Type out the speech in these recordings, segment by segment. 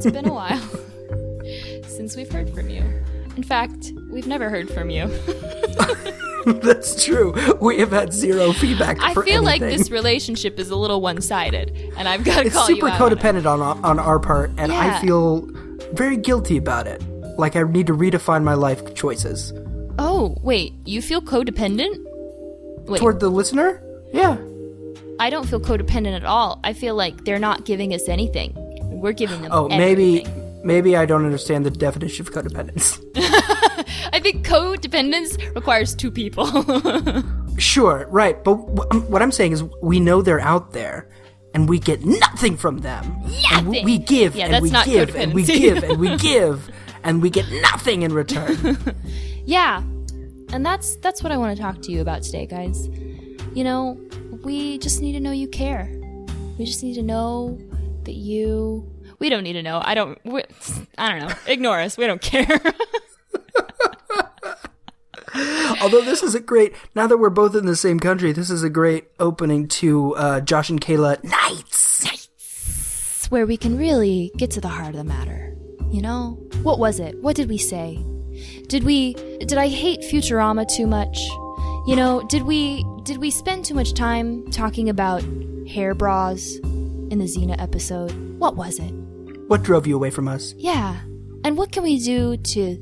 It's been a while since we've heard from you. In fact, we've never heard from you. That's true. We have had zero feedback for anything. I feel like this relationship is a little one-sided, and I've got to call you out. It's super codependent on our part, and I feel very guilty about it. Like I need to redefine my life choices. Oh, wait. You feel codependent? Wait. Toward the listener? Yeah. I don't feel codependent at all. I feel like they're not giving us anything. We're giving them everything. Maybe I don't understand the definition of codependence. I think codependence requires two people. Sure, right. But what I'm saying is we know they're out there, and we get nothing from them. Nothing! And we give, and we give, and we give, and we give, and we get nothing in return. Yeah. And that's what I want to talk to you about today, guys. You know, we just need to know you care. We just need to know that you... We don't need to know. I don't know. Ignore us. We don't care. Although this is a great... Now that we're both in the same country, this is a great opening to Josh and Kayla Nights. Nights. Where we can really get to the heart of the matter. You know? What was it? What did we say? Did I hate Futurama too much? You know, did we spend too much time talking about hair bras in the Xena episode? What was it? What drove you away from us? Yeah. And what can we do to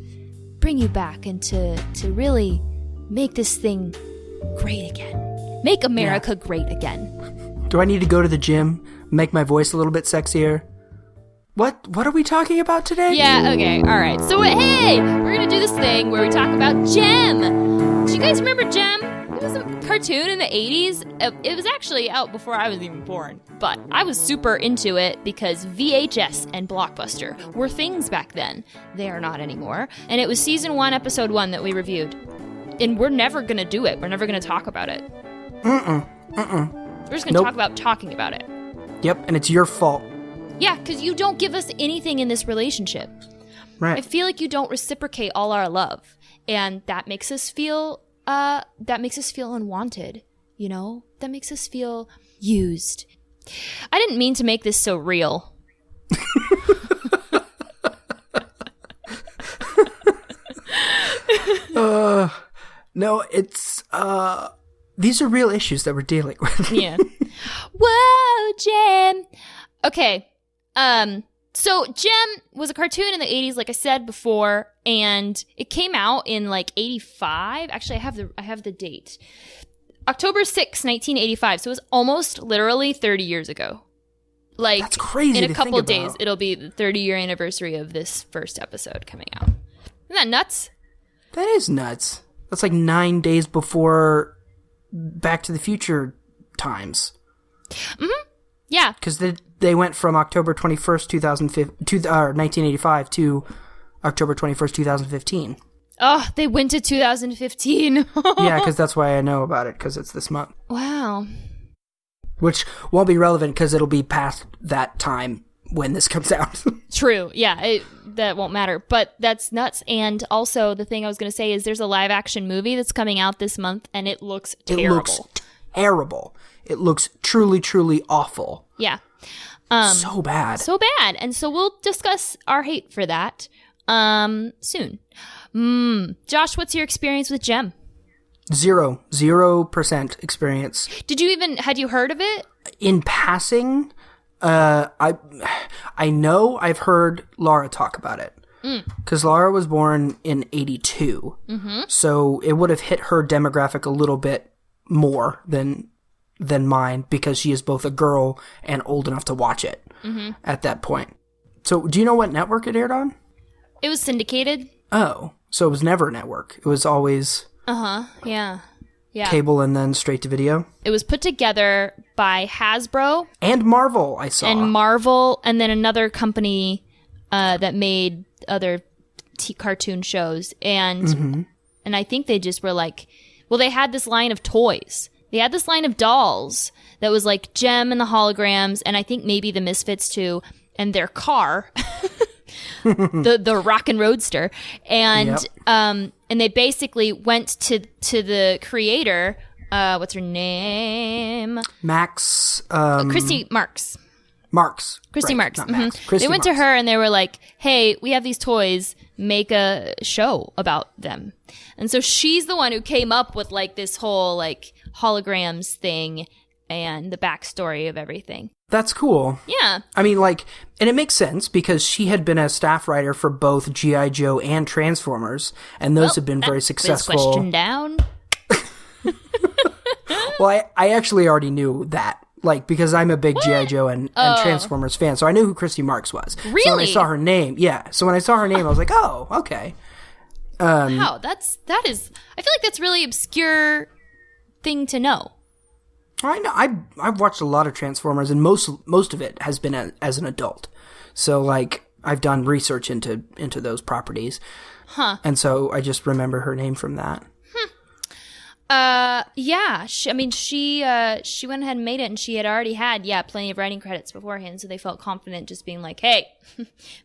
bring you back and to really make this thing great again? Make America great again. Do I need to go to the gym, make my voice a little bit sexier? What are we talking about today? Yeah, okay, alright. So, hey, we're gonna do this thing where we talk about Gem. Do you guys remember Gem? It was a cartoon in the 80s. It was actually out before I was even born. But I was super into it because VHS and Blockbuster were things back then. They are not anymore. And it was season 1, episode 1 that we reviewed. And we're never gonna do it. We're never gonna talk about it. We're just gonna talk about talking about it. Yep, and it's your fault. Yeah, because you don't give us anything in this relationship. Right. I feel like you don't reciprocate all our love, and that makes us feel unwanted. You know, that makes us feel used. I didn't mean to make this so real. No, it's these are real issues that we're dealing with. Yeah. Whoa, Jem. Okay. So Gem was a cartoon in the 80s, like I said before, and it came out in like 85. Actually, I have the date. October 6, 1985. So it was almost literally 30 years ago. Like, that's crazy. In a couple days, it'll be the 30-year anniversary of this first episode coming out. Isn't that nuts? That is nuts. That's like 9 days before Back to the Future times. Mm-hmm. Yeah. Because they went from October 21st, 1985 to October 21st, 2015. Oh, they went to 2015. Yeah, because that's why I know about it, because it's this month. Wow. Which won't be relevant because it'll be past that time when this comes out. True. Yeah, that won't matter. But that's nuts. And also, the thing I was going to say is there's a live-action movie that's coming out this month, and it looks terrible. It looks terrible. It looks truly, truly awful. Yeah. So bad. So bad. And so we'll discuss our hate for that soon. Josh, what's your experience with Gem? 0% experience. Had you heard of it? In passing, I know I've heard Laura talk about it. Because Laura was born in 82. Mm-hmm. So it would have hit her demographic a little bit more than mine, because she is both a girl and old enough to watch it at that point. So do you know what network it aired on? It was syndicated. Oh, so it was never a network. It was always yeah cable and then straight to video. It was put together by Hasbro and Marvel. I saw and then another company that made other cartoon shows, and I think they just were like, well, they had this line of toys. They had this line of dolls that was like Gem and the Holograms, and I think maybe the Misfits too, and their car, the Rockin' Roadster, and and they basically went to the creator, what's her name? Max. Christy Marx. Christy Right, Marks. not Max. Mm-hmm. Christy They went to Marks. her and they were like, hey, we have these toys, make a show about them. And so she's the one who came up with like this whole like holograms thing and the backstory of everything. That's cool. Yeah. I mean, like, and it makes sense because she had been a staff writer for both G.I. Joe and Transformers, and those have been very successful. Question down. Well, I actually already knew that, like, because I'm a big G.I. Joe and Transformers fan, so I knew who Christy Marks was. Really? So when I saw her name, I was like, oh, okay. Wow, that is, I feel like that's really obscure thing to know. I know. I've watched a lot of Transformers, and most of it has been as an adult. So, like, I've done research into those properties. Huh. And so I just remember her name from that. Yeah. She went ahead and made it, and she had already had, plenty of writing credits beforehand, so they felt confident just being like, hey,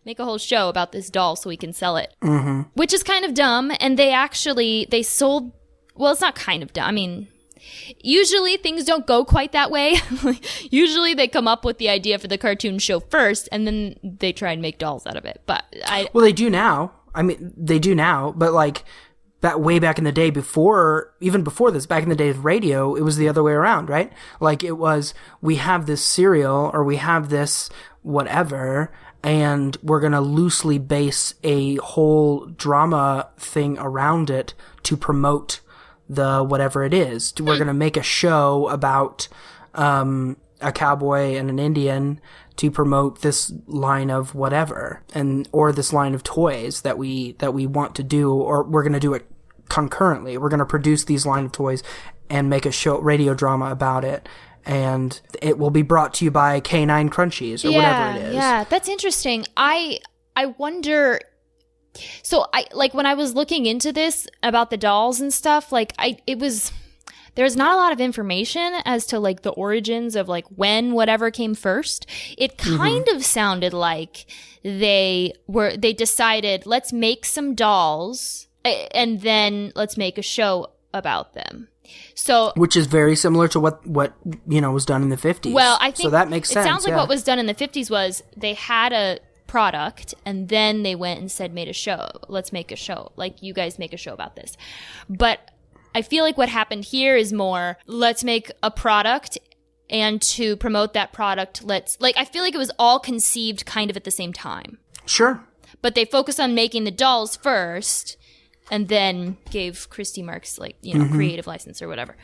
make a whole show about this doll so we can sell it. Mm-hmm. Which is kind of dumb, and they sold, well, it's not kind of dumb. I mean, usually things don't go quite that way. Usually they come up with the idea for the cartoon show first, and then they try and make dolls out of it. But Well, they do now. I mean, they do now, but like way back in the day even before this, back in the day of radio, it was the other way around, right? Like it was, we have this serial or we have this whatever, and we're going to loosely base a whole drama thing around it to promote the whatever it is. We're going to make a show about a cowboy and an Indian to promote this line of whatever, or this line of toys that we want to do, or we're going to do it concurrently. We're going to produce these line of toys and make a radio drama about it, and it will be brought to you by K9 Crunchies or whatever it is. Yeah, that's interesting. I wonder. So when I was looking into this about the dolls and stuff, there's not a lot of information as to like the origins of like when whatever came first. It kind of sounded like they decided, let's make some dolls and then let's make a show about them. So, which is very similar to what was done in the 50s. Well, I think so that makes sense. It sounds like what was done in the 50s was they had a product and then they went and said, made a show. Let's make a show. Like, you guys make a show about this. But I feel like what happened here is more, let's make a product, and to promote that product, I feel like it was all conceived kind of at the same time. Sure. But they focused on making the dolls first, and then gave Christy Marks, creative license or whatever.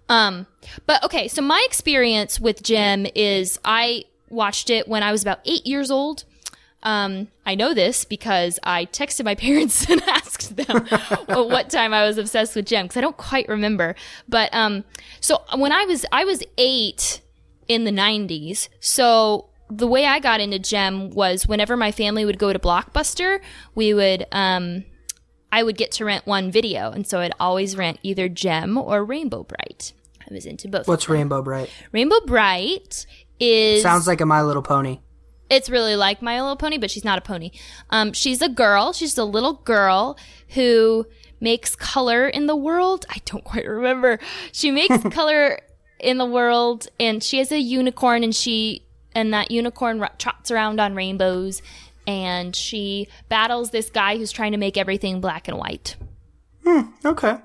But okay, so my experience with Jem is I watched it when I was about 8 years old. I know this because I texted my parents and asked them what time I was obsessed with Jem, because I don't quite remember. But so when I was 8 in the 90s, so the way I got into Jem was whenever my family would go to Blockbuster, I would get to rent one video, and so I'd always rent either Jem or Rainbow Bright. I was into both. What's Rainbow Bright? Rainbow Bright is... Sounds like a My Little Pony. It's really like My Little Pony, but she's not a pony. She's a girl. She's a little girl who makes color in the world. I don't quite remember. She makes color in the world, and she has a unicorn, and that unicorn trots around on rainbows, and she battles this guy who's trying to make everything black and white. Okay.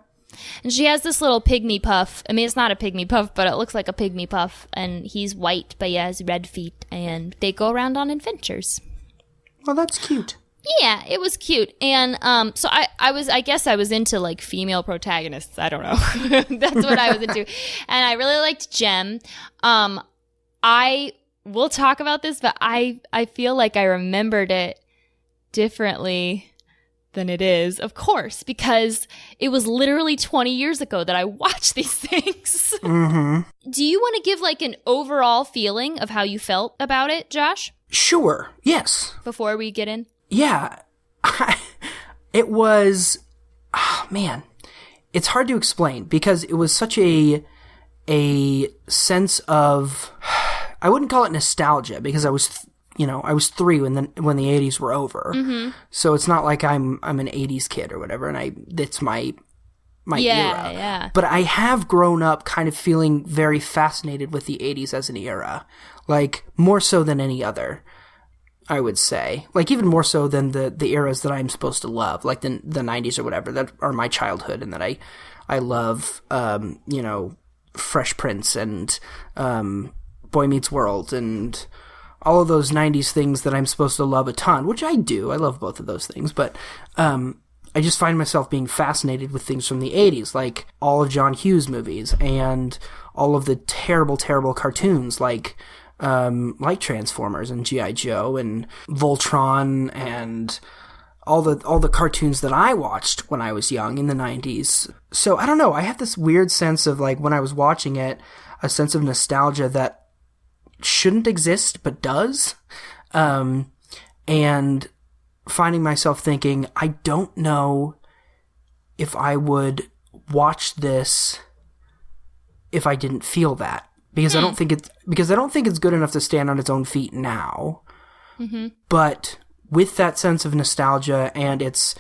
And she has this little pygmy puff. I mean, it's not a pygmy puff, but it looks like a pygmy puff. And he's white, but he has red feet. And they go around on adventures. Well, that's cute. Yeah, it was cute. And so I guess I was into like female protagonists. I don't know. That's what I was into. And I really liked Jem. We'll talk about this, but I feel like I remembered it differently than it is, of course, because it was literally 20 years ago that I watched these things. Mm-hmm. Do you want to give like an overall feeling of how you felt about it, Josh? Sure. Yes. Before we get in? Yeah. It was... Oh, man. It's hard to explain because it was such a sense of... I wouldn't call it nostalgia because I was 3 when the 80s were over. Mm-hmm. So it's not like I'm an 80s kid or whatever, and it's my era. Yeah. But I have grown up kind of feeling very fascinated with the 80s as an era. Like, more so than any other, I would say. Like, even more so than the eras that I'm supposed to love, like the 90s or whatever, that are my childhood, and that I love, you know, Fresh Prince and Boy Meets World and all of those 90s things that I'm supposed to love a ton, which I do. I love both of those things, but I just find myself being fascinated with things from the 80s, like all of John Hughes movies and all of the terrible, terrible cartoons like Transformers and G.I. Joe and Voltron and all the cartoons that I watched when I was young in the 90s. So I don't know, I have this weird sense of, like, when I was watching it, a sense of nostalgia that shouldn't exist but does, and finding myself thinking, I don't know if I would watch this if I didn't feel that, because I don't think it's good enough to stand on its own feet now. But with that sense of nostalgia and its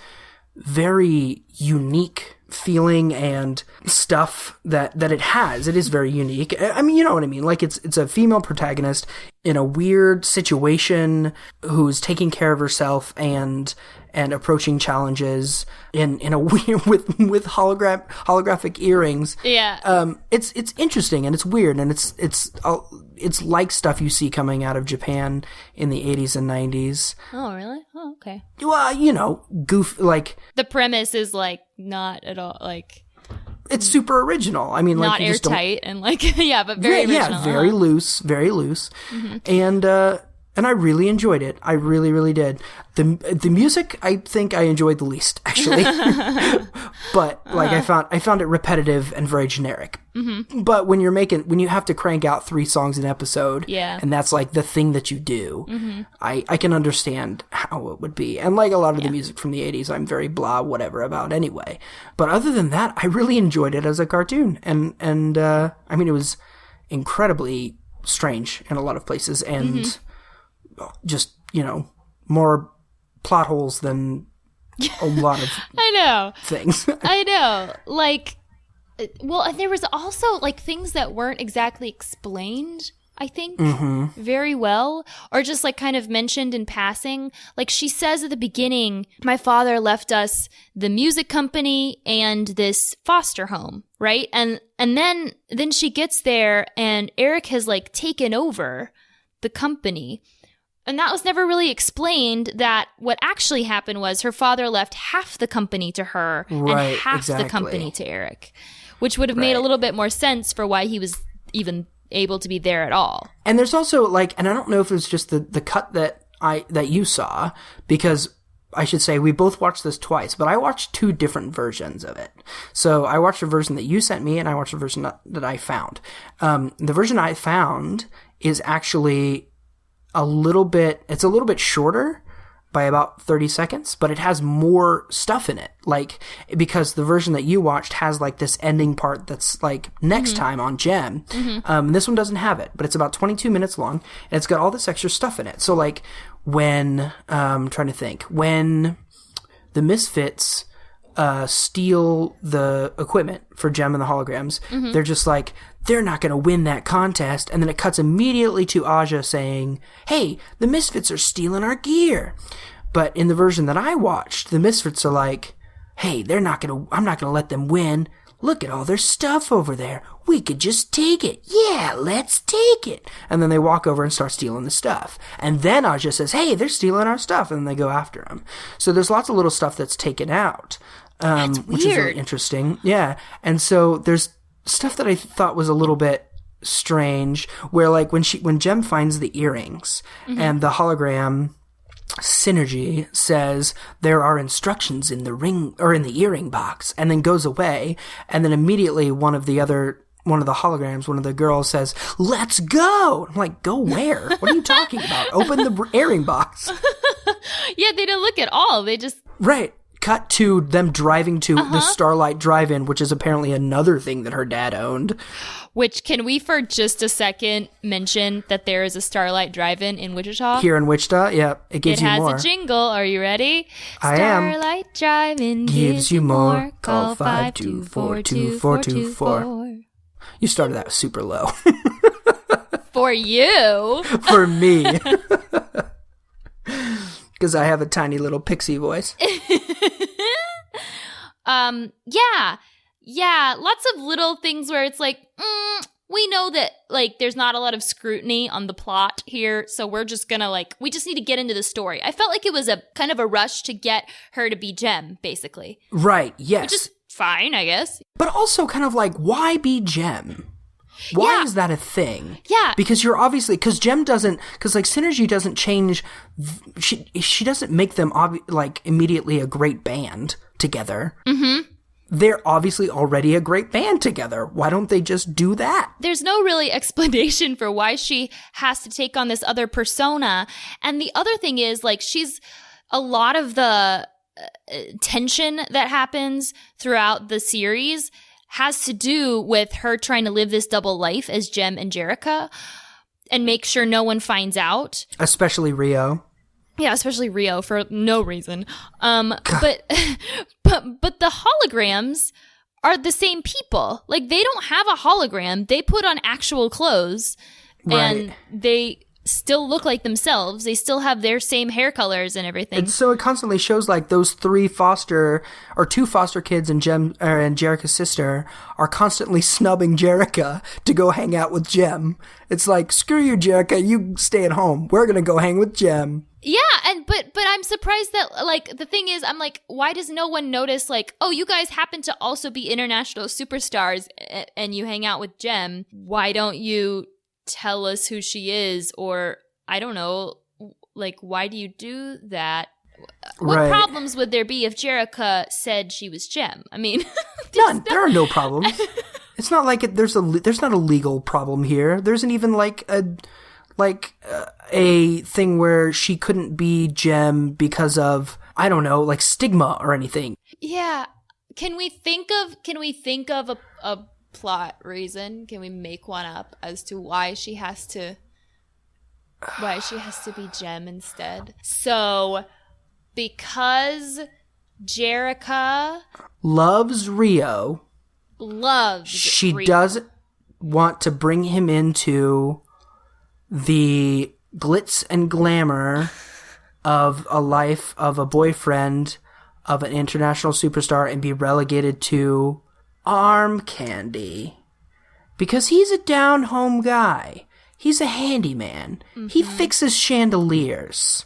very unique feeling and stuff that it has, it is very unique. I mean, you know what I mean? Like, it's a female protagonist in a weird situation who's taking care of herself and approaching challenges in a weird with holographic earrings. Yeah. It's interesting and it's weird, and it's like stuff you see coming out of Japan in the 80s and 90s. Oh, really? Oh, okay. Well, you know, like the premise is like not at all like it's super original. I mean, not like, airtight and like yeah, but very original. Yeah, very loose, very loose, and I really enjoyed it. I really, really did. The music, I think I enjoyed the least, actually. But like, I found it repetitive and very generic. But when you have to crank out 3 songs an episode, and that's like the thing that you do, I can understand how it would be. And like a lot of the music from the 80s, I'm very blah whatever about anyway. But other than that, I really enjoyed it as a cartoon, and I mean, it was incredibly strange in a lot of places, and just, you know, more plot holes than a lot of I know things. I know, like, well, and there was also like things that weren't exactly explained, I think, very well, or just like kind of mentioned in passing. Like, she says at the beginning, my father left us the music company and this foster home, right? And then she gets there and Eric has like taken over the company. And that was never really explained, that what actually happened was her father left half the company to her and half the company to Eric, which would have made a little bit more sense for why he was even able to be there at all. And there's also like, and I don't know if it was just the cut that you saw, because I should say we both watched this twice, but I watched 2 different versions of it. So I watched the version that you sent me, and I watched the version that I found. The version I found is actually a little bit shorter by about 30 seconds, but it has more stuff in it. Like, because the version that you watched has like this ending part that's like next time on Gem. This one doesn't have it, but it's about 22 minutes long, and it's got all this extra stuff in it. So like when, I'm trying to think, when the Misfits steal the equipment for Gem and the Holograms, they're just like, they're not going to win that contest. And then it cuts immediately to Aja saying, hey, the Misfits are stealing our gear. But in the version that I watched, the Misfits are like, hey, I'm not going to let them win. Look at all their stuff over there. We could just take it. Yeah, let's take it. And then they walk over and start stealing the stuff. And then Aja says, hey, they're stealing our stuff. And then they go after them. So there's lots of little stuff that's taken out. That's weird. Which is really interesting. Yeah. And so there's stuff that I thought was a little bit strange, where like when Gem finds the earrings and the hologram Synergy says there are instructions in the ring or in the earring box, and then goes away, and then immediately one of the holograms, one of the girls says, let's go. I'm like, go where? What are you talking about? Open the earring box. Yeah, they didn't look at all. They just right. cut to them driving to the Starlight Drive-In, which is apparently another thing that her dad owned. Which, can we for just a second mention that there is a Starlight Drive-In in Wichita? Here in Wichita, yeah, it gives you more. It has a jingle. Are you ready? I am. Starlight Drive-In gives you more. Call 524-2424. You started that super low. For you. For me. Because I have a tiny little pixie voice. Yeah, lots of little things where it's like, we know that, like, there's not a lot of scrutiny on the plot here, so we're just gonna, like, we just need to get into the story. I felt like it was a kind of a rush to get her to be Jem, basically. Right, yes. Which is fine, I guess. But also kind of like, why be Jem? Why is that a thing? Yeah. Because you're obviously, because Jem doesn't, because like Synergy doesn't change, she doesn't make them like immediately a great band together. Mm-hmm. They're obviously already a great band together. Why don't they just do that? There's no really explanation for why she has to take on this other persona. And the other thing is, like, she's a lot of the tension that happens throughout the series has to do with her trying to live this double life as Jem and Jerrica and make sure no one finds out. Especially Rio. Yeah, especially Rio for no reason. But the holograms are the same people. Like, they don't have a hologram. They put on actual clothes, and they still look like themselves. They still have their same hair colors and everything. And so it constantly shows like those two foster kids and Jerrica's sister are constantly snubbing Jerrica to go hang out with Jem. It's like, screw you, Jerrica, you stay at home. We're gonna go hang with Jem. Yeah, but I'm surprised that, like, the thing is, I'm like, why does no one notice, like, oh, you guys happen to also be international superstars and you hang out with Jem. Why don't you tell us who she is? Or, I don't know, like, why do you do that? What problems would there be if Jerrica said she was Jem? I mean, none. There are no problems. It's not like there's not a legal problem here. There isn't even like a thing where she couldn't be Jem because of, I don't know, like stigma or anything. Yeah. Can we think of a plot reason? Can we make one up as to why she has to be Jem instead? So, because Jerrica loves Rio. She Rio. doesn't want to bring him into the glitz and glamour of a life of a boyfriend of an international superstar and be relegated to arm candy. Because he's a down-home guy. He's a handyman. Mm-hmm. He fixes chandeliers.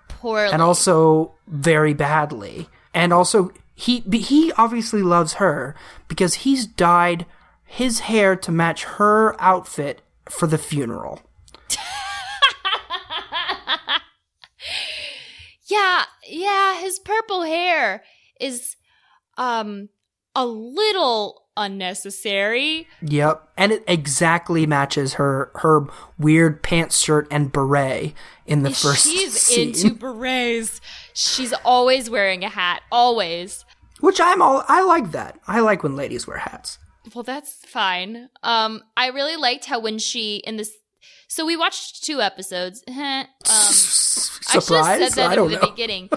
Poorly. And also very badly. And also, he obviously loves her because he's dyed his hair to match her outfit for the funeral. Yeah, his purple hair is a little unnecessary. Yep, and it exactly matches her weird pants shirt and beret in the first scene. She's into berets. She's always wearing a hat, always. Which I like that. I like when ladies wear hats. Well, that's fine. I really liked how when she in this. So we watched 2 episodes. Surprise? I should have said that at the beginning.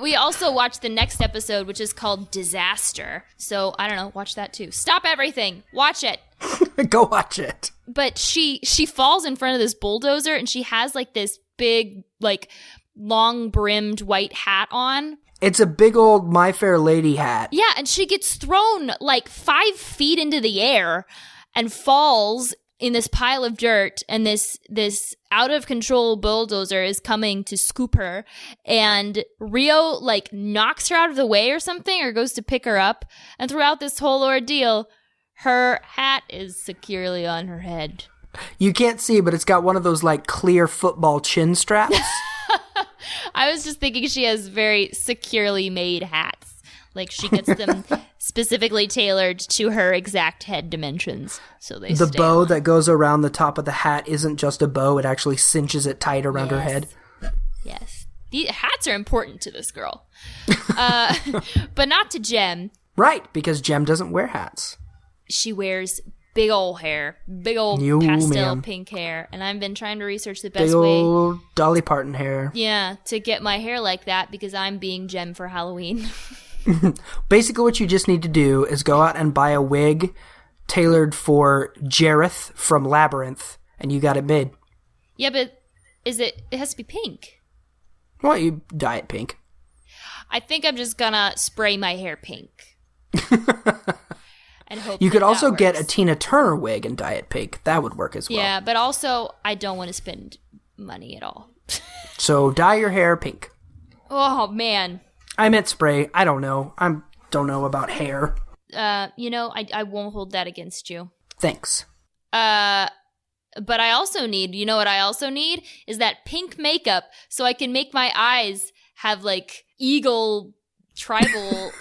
We also watched the next episode, which is called Disaster. So, I don't know, watch that too. Stop everything. Watch it. Go watch it. But she falls in front of this bulldozer, and she has, like, this big, like, long-brimmed white hat on. It's a big old My Fair Lady hat. Yeah, and she gets thrown, like, 5 feet into the air and falls in this pile of dirt, and this out of control bulldozer is coming to scoop her, and Rio like knocks her out of the way or something, or goes to pick her up, and throughout this whole ordeal, her hat is securely on her head. You can't see, but it's got one of those like clear football chin straps. I was just thinking she has very securely made hats. Like, she gets them specifically tailored to her exact head dimensions. So they the bow that goes around the top of the hat isn't just a bow. It actually cinches it tight around her head. Yes. The hats are important to this girl. But not to Jem. Right, because Jem doesn't wear hats. She wears big old hair. Big old pastel pink hair. And I've been trying to research the best way. Big old Dolly Parton hair. Yeah, to get my hair like that because I'm being Jem for Halloween. Basically what you just need to do is go out and buy a wig tailored for Jareth from Labyrinth, and you got it made. Yeah, but it has to be pink. Well, you dye it pink. I think I'm just gonna spray my hair pink. And hope you could also get a Tina Turner wig and dye it pink. That would work as well. Yeah, but also I don't want to spend money at all. So dye your hair pink. Oh, man. I meant spray. I don't know. I don't know about hair. I won't hold that against you. Thanks. But I also need, you know what I also need? Is that pink makeup so I can make my eyes have, like, eagle tribal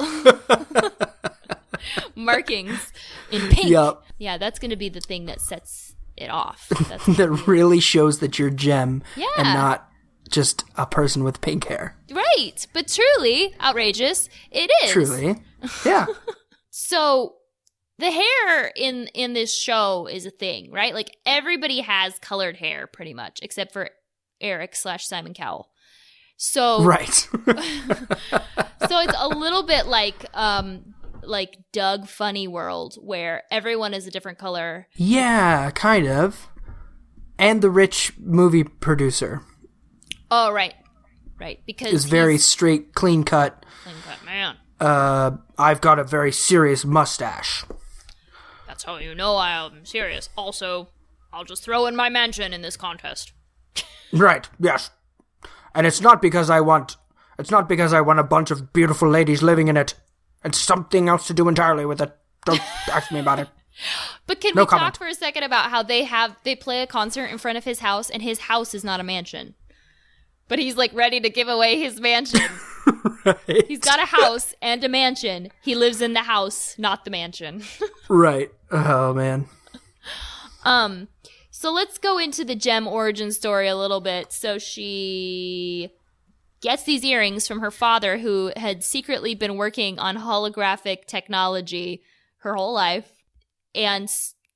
markings in pink. Yep. Yeah, that's going to be the thing that sets it off. That really shows that you're Jem and not just a person with pink hair. Right, but truly outrageous it is. Truly, yeah. So the hair in this show is a thing, right? Like everybody has colored hair pretty much, except for Eric / Simon Cowell. So right. So it's a little bit like Doug Funny World, where everyone is a different color. Yeah, kind of. And the rich movie producer. Oh, right. Because is very straight, clean cut. Clean cut man. I've got a very serious mustache. That's how you know I'm serious. Also, I'll just throw in my mansion in this contest. Right. Yes. And it's not because I want a bunch of beautiful ladies living in it. It's something else to do entirely with it. Don't ask me about it. But can we talk for a second about how they play a concert in front of his house, and his house is not a mansion. But he's, like, ready to give away his mansion. Right. He's got a house and a mansion. He lives in the house, not the mansion. Right. Oh, man. So let's go into the Jem origin story a little bit. So she gets these earrings from her father, who had secretly been working on holographic technology her whole life, and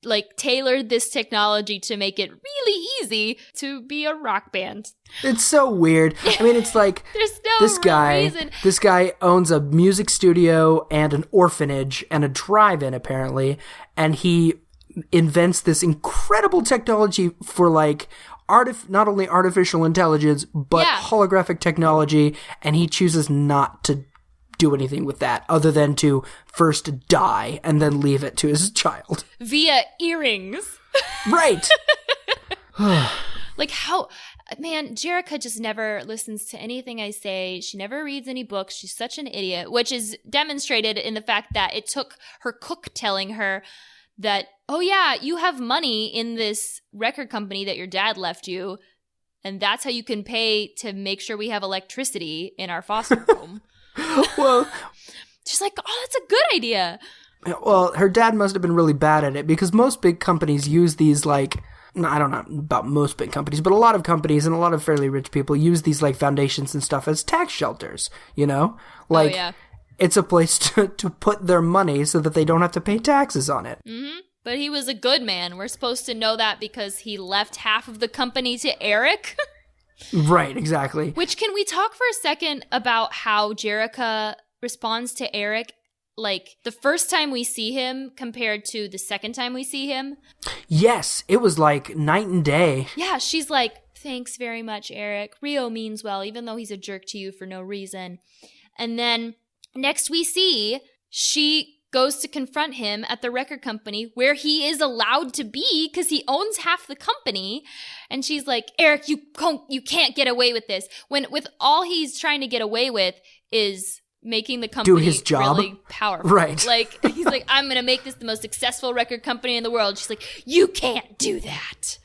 like tailored this technology to make it really easy to be a rock band. It's so weird. I mean, it's like there's no reason. This guy owns a music studio and an orphanage and a drive-in, apparently, and he invents this incredible technology for like not only artificial intelligence but holographic technology, and he chooses not to do anything with that other than to first die and then leave it to his child via earrings. Right. Like how, man, Jerica just never listens to anything I say. She never reads any books. She's such an idiot, which is demonstrated in the fact that it took her cook telling her that, oh yeah, you have money in this record company that your dad left you, and that's how you can pay to make sure we have electricity in our foster home. Well, she's like, oh, that's a good idea. Well, her dad must have been really bad at it, because most big companies use these, like, I don't know about most big companies, but a lot of companies and a lot of fairly rich people use these, like, foundations and stuff as tax shelters, you know? Like, it's a place to put their money so that they don't have to pay taxes on it. Mm-hmm. But he was a good man. We're supposed to know that because he left half of the company to Eric. Right, exactly. Which, can we talk for a second about how Jerica responds to Eric, like, the first time we see him compared to the second time we see him? Yes, it was like night and day. Yeah, she's like, thanks very much, Eric. Rio means well, even though he's a jerk to you for no reason. And then next we see, she goes to confront him at the record company where he is allowed to be because he owns half the company. And she's like, Eric, you can't get away with this. When with all he's trying to get away with is making the company do his job. Really powerful. Right. Like, he's like, I'm going to make this the most successful record company in the world. She's like, you can't do that.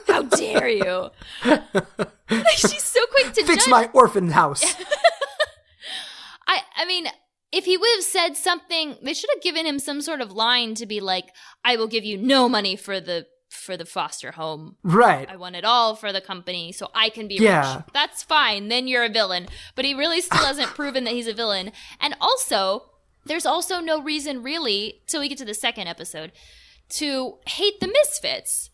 How dare you? Like, she's so quick to fix judge. My orphan house. I mean, if he would have said something, they should have given him some sort of line to be like, I will give you no money for the for the foster home. Right. I want it all for the company so I can be Yeah. rich. That's fine. Then you're a villain. But he really still hasn't proven that he's a villain. And also, there's also no reason really, till we get to the second episode, to hate the Misfits.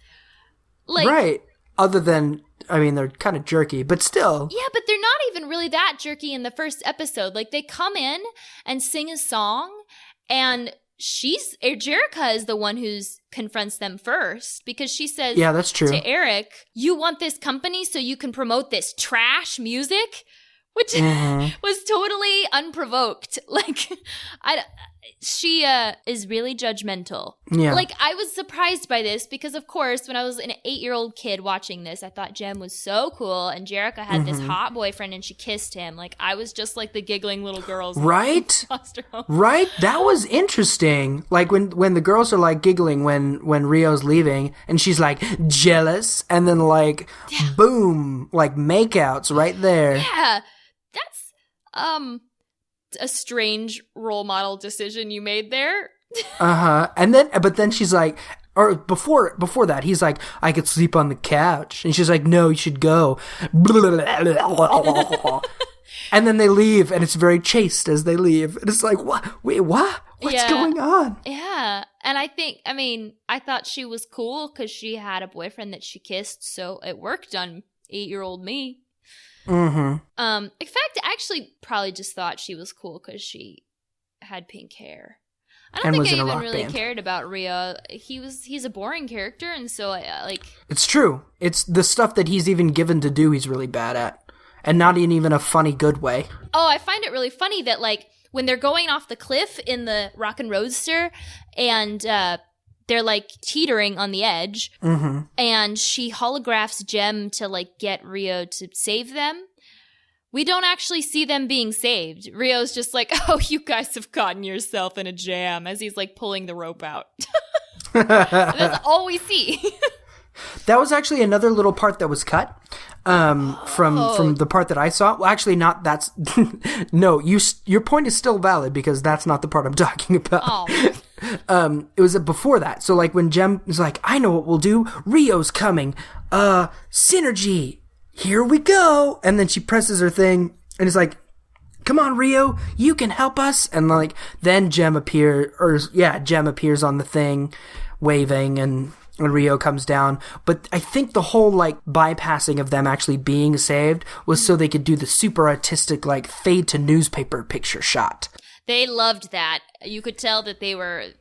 Like, right. Other than, I mean, they're kind of jerky, but still. Yeah, but they're not even really that jerky in the first episode. Like, they come in and sing a song, and Jerrica is the one who confronts them first, because she says, yeah, that's true, to Eric, you want this company so you can promote this trash music? Which was totally unprovoked. Like, she is really judgmental. Yeah. Like, I was surprised by this because, of course, when I was an 8-year-old kid watching this, I thought Jem was so cool, and Jerrica had this hot boyfriend, and she kissed him. Like, I was just like the giggling little girls. Right? Foster home. Right? That was interesting. Like, when the girls are, like, giggling when Rio's leaving, and she's, like, jealous, and then, like, boom, like, makeouts right there. Yeah. That's a strange role model decision you made there. But then she's like, or before that, he's like, I could sleep on the couch, and she's like, no, you should go. And then they leave, and it's very chaste as they leave. And it's like, what? Wait, what? What's going on? Yeah. And I thought she was cool because she had a boyfriend that she kissed, so it worked on 8-year-old me. In fact, I actually probably just thought she was cool because she had pink hair. I don't think I even really cared about Rio. He's a boring character, and so It's true. It's the stuff that he's even given to do he's really bad at. And not in even a funny, good way. Oh, I find it really funny that, like, when they're going off the cliff in the Rockin' Roadster, and they're, like, teetering on the edge, and she holographs Jem to, like, get Rio to save them. We don't actually see them being saved. Rio's just like, oh, you guys have gotten yourself in a jam, as he's, like, pulling the rope out. That's all we see. That was actually another little part that was cut from the part that I saw. Well, actually, not that's no. Your point is still valid because that's not the part I'm talking about. Oh. It was before that. So like when Jem is like, I know what we'll do. Rio's coming. Synergy. Here we go. And then she presses her thing and it's like, come on, Rio, you can help us. And like then Jem appears on the thing, waving and Rio comes down. But I think the whole, like, bypassing of them actually being saved was so they could do the super artistic, like, fade to newspaper picture shot. They loved that. You could tell that they were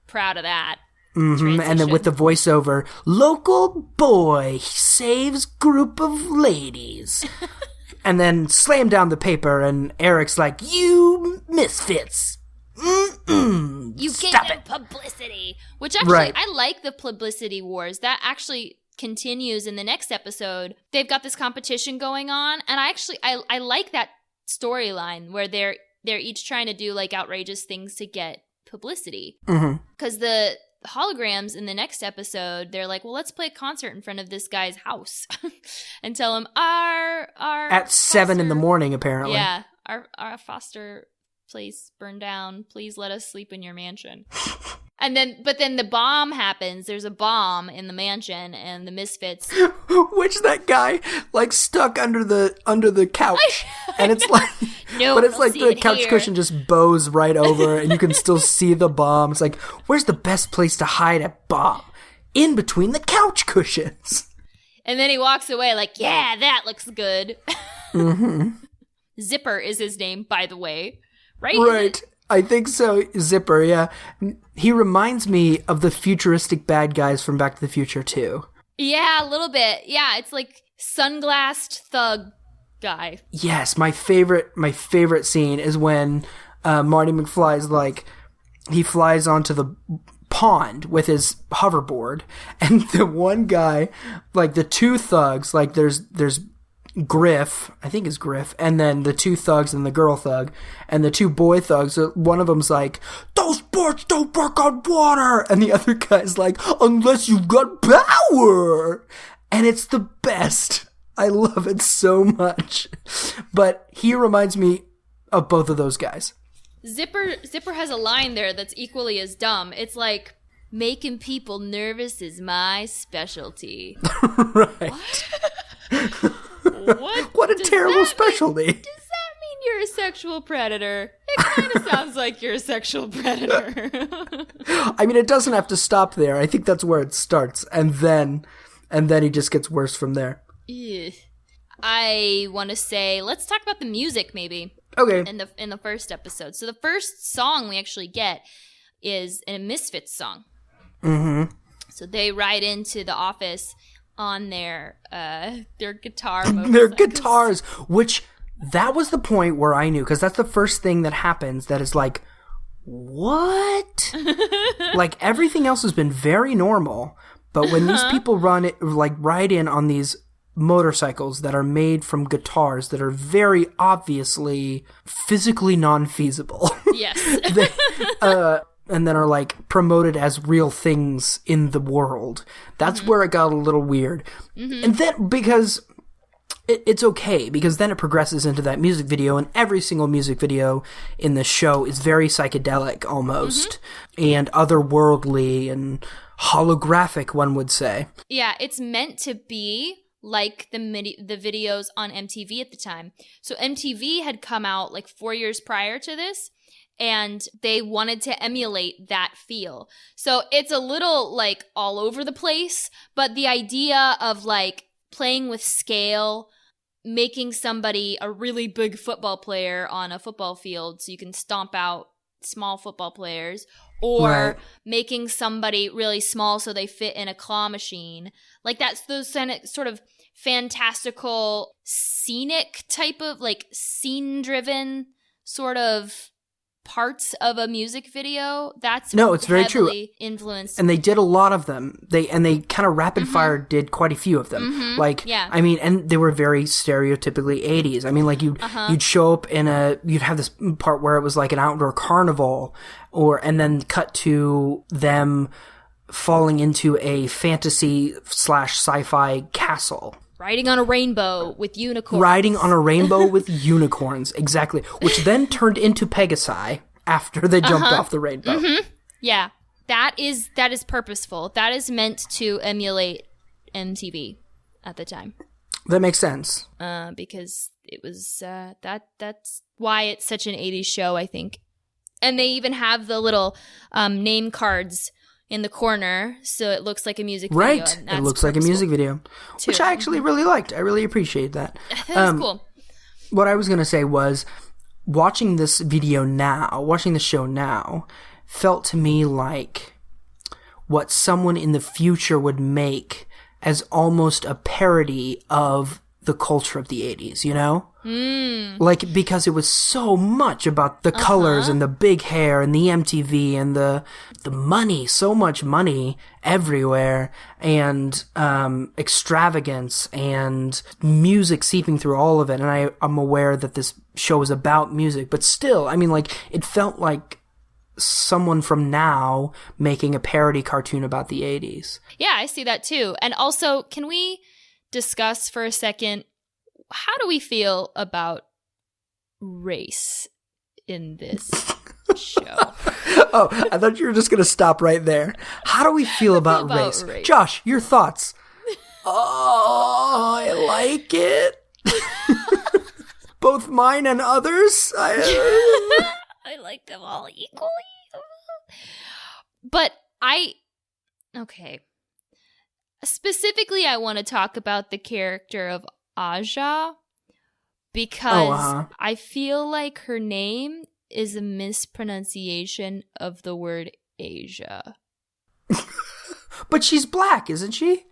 proud of that. And then with the voiceover, local boy saves group of ladies. And then slam down the paper, and Eric's like, you misfits. You gave them publicity. Which actually, right. I like the publicity wars. That actually continues in the next episode. They've got this competition going on, and I like that storyline where they're each trying to do like outrageous things to get publicity. Because the holograms in the next episode, they're like, well, let's play a concert in front of this guy's house and tell him our at 7 a.m, apparently. Yeah, our foster place burned down. Please let us sleep in your mansion. But then the bomb happens. There's a bomb in the mansion, and the Misfits. Which that guy like stuck under the couch, and it's like, no, but it's like the couch cushion just bows right over, and you can still see the bomb. It's like, where's the best place to hide a bomb? In between the couch cushions. And then he walks away like, yeah, that looks good. Zipper is his name, by the way. Right. I think so. Zipper, yeah. He reminds me of the futuristic bad guys from Back to the Future, too. Yeah, a little bit. Yeah, it's like sunglassed thug guy. Yes, my favorite scene is when Marty McFly's like, he flies onto the pond with his hoverboard, and the one guy, like the two thugs, like there's Griff, I think is Griff, and then the two thugs and the girl thug, and the two boy thugs, one of them's like, those boards don't work on water, and the other guy's like, unless you've got power, and it's the best. I love it so much. But he reminds me of both of those guys. Zipper has a line there that's equally as dumb. It's like, Making people nervous is my specialty. Right. What a terrible specialty. Does that mean you're a sexual predator? It kind of sounds like you're a sexual predator. I mean, it doesn't have to stop there. I think that's where it starts, and then he just gets worse from there. Ugh. I want to say, let's talk about the music, maybe. Okay. In the first episode. So the first song we actually get is a Misfits song. Mm-hmm. So they ride into the office on their guitar. Their guitars, which that was the point where I knew, because that's the first thing that happens that is like, what? Like, everything else has been very normal, but when these people ride in on these motorcycles that are made from guitars that are very obviously physically non-feasible. Yes. And then are like promoted as real things in the world. That's where it got a little weird. Mm-hmm. And then, because it's okay, because then it progresses into that music video, and every single music video in the show is very psychedelic almost, and otherworldly and holographic, one would say. Yeah, it's meant to be like the videos on MTV at the time. So MTV had come out like 4 years prior to this, and they wanted to emulate that feel. So it's a little like all over the place, but the idea of like playing with scale, making somebody a really big football player on a football field so you can stomp out small football players, or making somebody really small so they fit in a claw machine. Like, that's those sort of fantastical, scenic type of, like, scene-driven sort of parts of a music video. That's it's very true. Influenced. And they did a lot of them. They kind of rapid fire did quite a few of them. Mm-hmm. Like, yeah. I mean, and they were very stereotypically 80s. I mean, like, you'd show up you'd have this part where it was like an outdoor carnival, and then cut to them falling into a fantasy / sci-fi castle. Riding on a rainbow with unicorns. Exactly. Which then turned into Pegasi after they jumped off the rainbow. Mm-hmm. Yeah. That is purposeful. That is meant to emulate MTV at the time. That makes sense. Because it was, that's why it's such an 80s show, I think. And they even have the little name cards in the corner, so it looks like a music video. Right, it looks like a music video, which I actually really liked. I really appreciate that. That was cool. What I was going to say was, watching the show now, felt to me like what someone in the future would make as almost a parody of the culture of the 80s, you know? Like, because it was so much about the colors and the big hair and the MTV and the money, so much money everywhere, and extravagance and music seeping through all of it. And I'm aware that this show is about music, but still, I mean, like, it felt like someone from now making a parody cartoon about the 80s. Yeah, I see that too. And also, can we discuss for a second, how do we feel about race in this show? Oh, I thought you were just going to stop right there. How do we feel about race? Josh, your thoughts. Oh, I like it. Both mine and others. I like them all equally. But okay. Specifically, I want to talk about the character of Aja, because I feel like her name is a mispronunciation of the word Asia. But she's black, isn't she?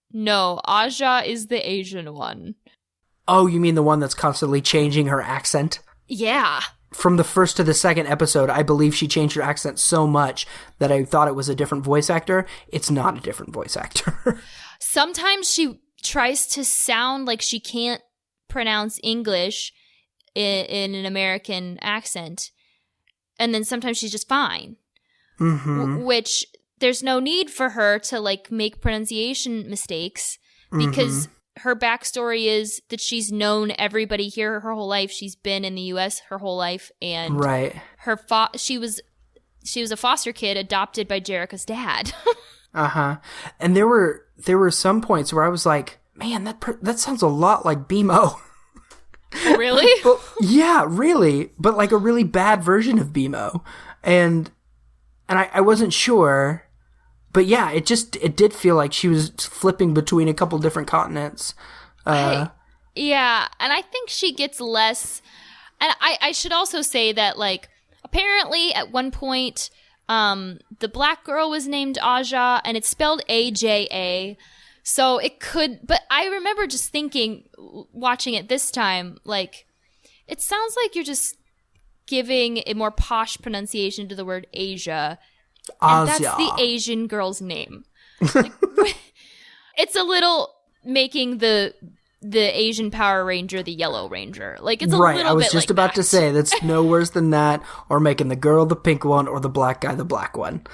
No, Aja is the Asian one. Oh, you mean the one that's constantly changing her accent? Yeah. From the first to the second episode, I believe she changed her accent so much that I thought it was a different voice actor. It's not a different voice actor. Sometimes she tries to sound like she can't pronounce English in an American accent, and then sometimes she's just fine. Mm-hmm. Which there's no need for her to like make pronunciation mistakes, because her backstory is that she's known everybody here her whole life. She's been in the U.S. her whole life, and right. she was she was a foster kid adopted by Jerrica's dad. Uh-huh. And there were some points where I was like, man, that sounds a lot like BMO. Really? But, yeah, really. But like a really bad version of BMO. And I wasn't sure. But yeah, it did feel like she was flipping between a couple different continents. Yeah, and I think she gets less. And I should also say that, like, apparently at one point, the black girl was named Aja, and it's spelled AJA. So it could, but I remember just thinking, watching it this time, like, it sounds like you're just giving a more posh pronunciation to the word Asia. And that's the Asian girl's name. Like, it's a little making the Asian Power Ranger the Yellow Ranger. Like, it's a little bit like that. Right, I was just about to say, that's no worse than that, or making the girl the pink one, or the black guy the black one.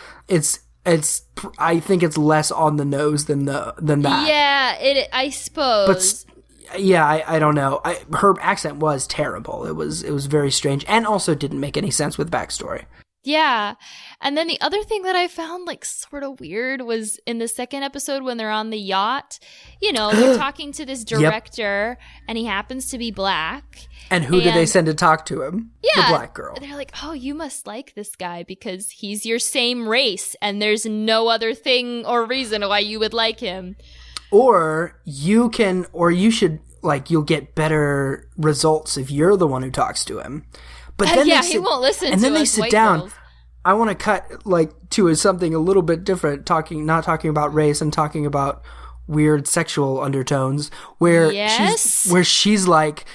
I think it's less on the nose than that. Yeah, I suppose. But yeah, I don't know. Her accent was terrible. It was very strange, and also didn't make any sense with backstory. Yeah. And then the other thing that I found, like, sort of weird was in the second episode when they're on the yacht. You know, they're talking to this director, and he happens to be black. And who do they send to talk to him? Yeah. The black girl. They're like, oh, you must like this guy because he's your same race, and there's no other thing or reason why you would like him. Or you should, like, you'll get better results if you're the one who talks to him. But then he won't listen to us. And then they sit down. Girls. I want to cut, like, to something a little bit different, not talking about race and talking about weird sexual undertones, where she's like,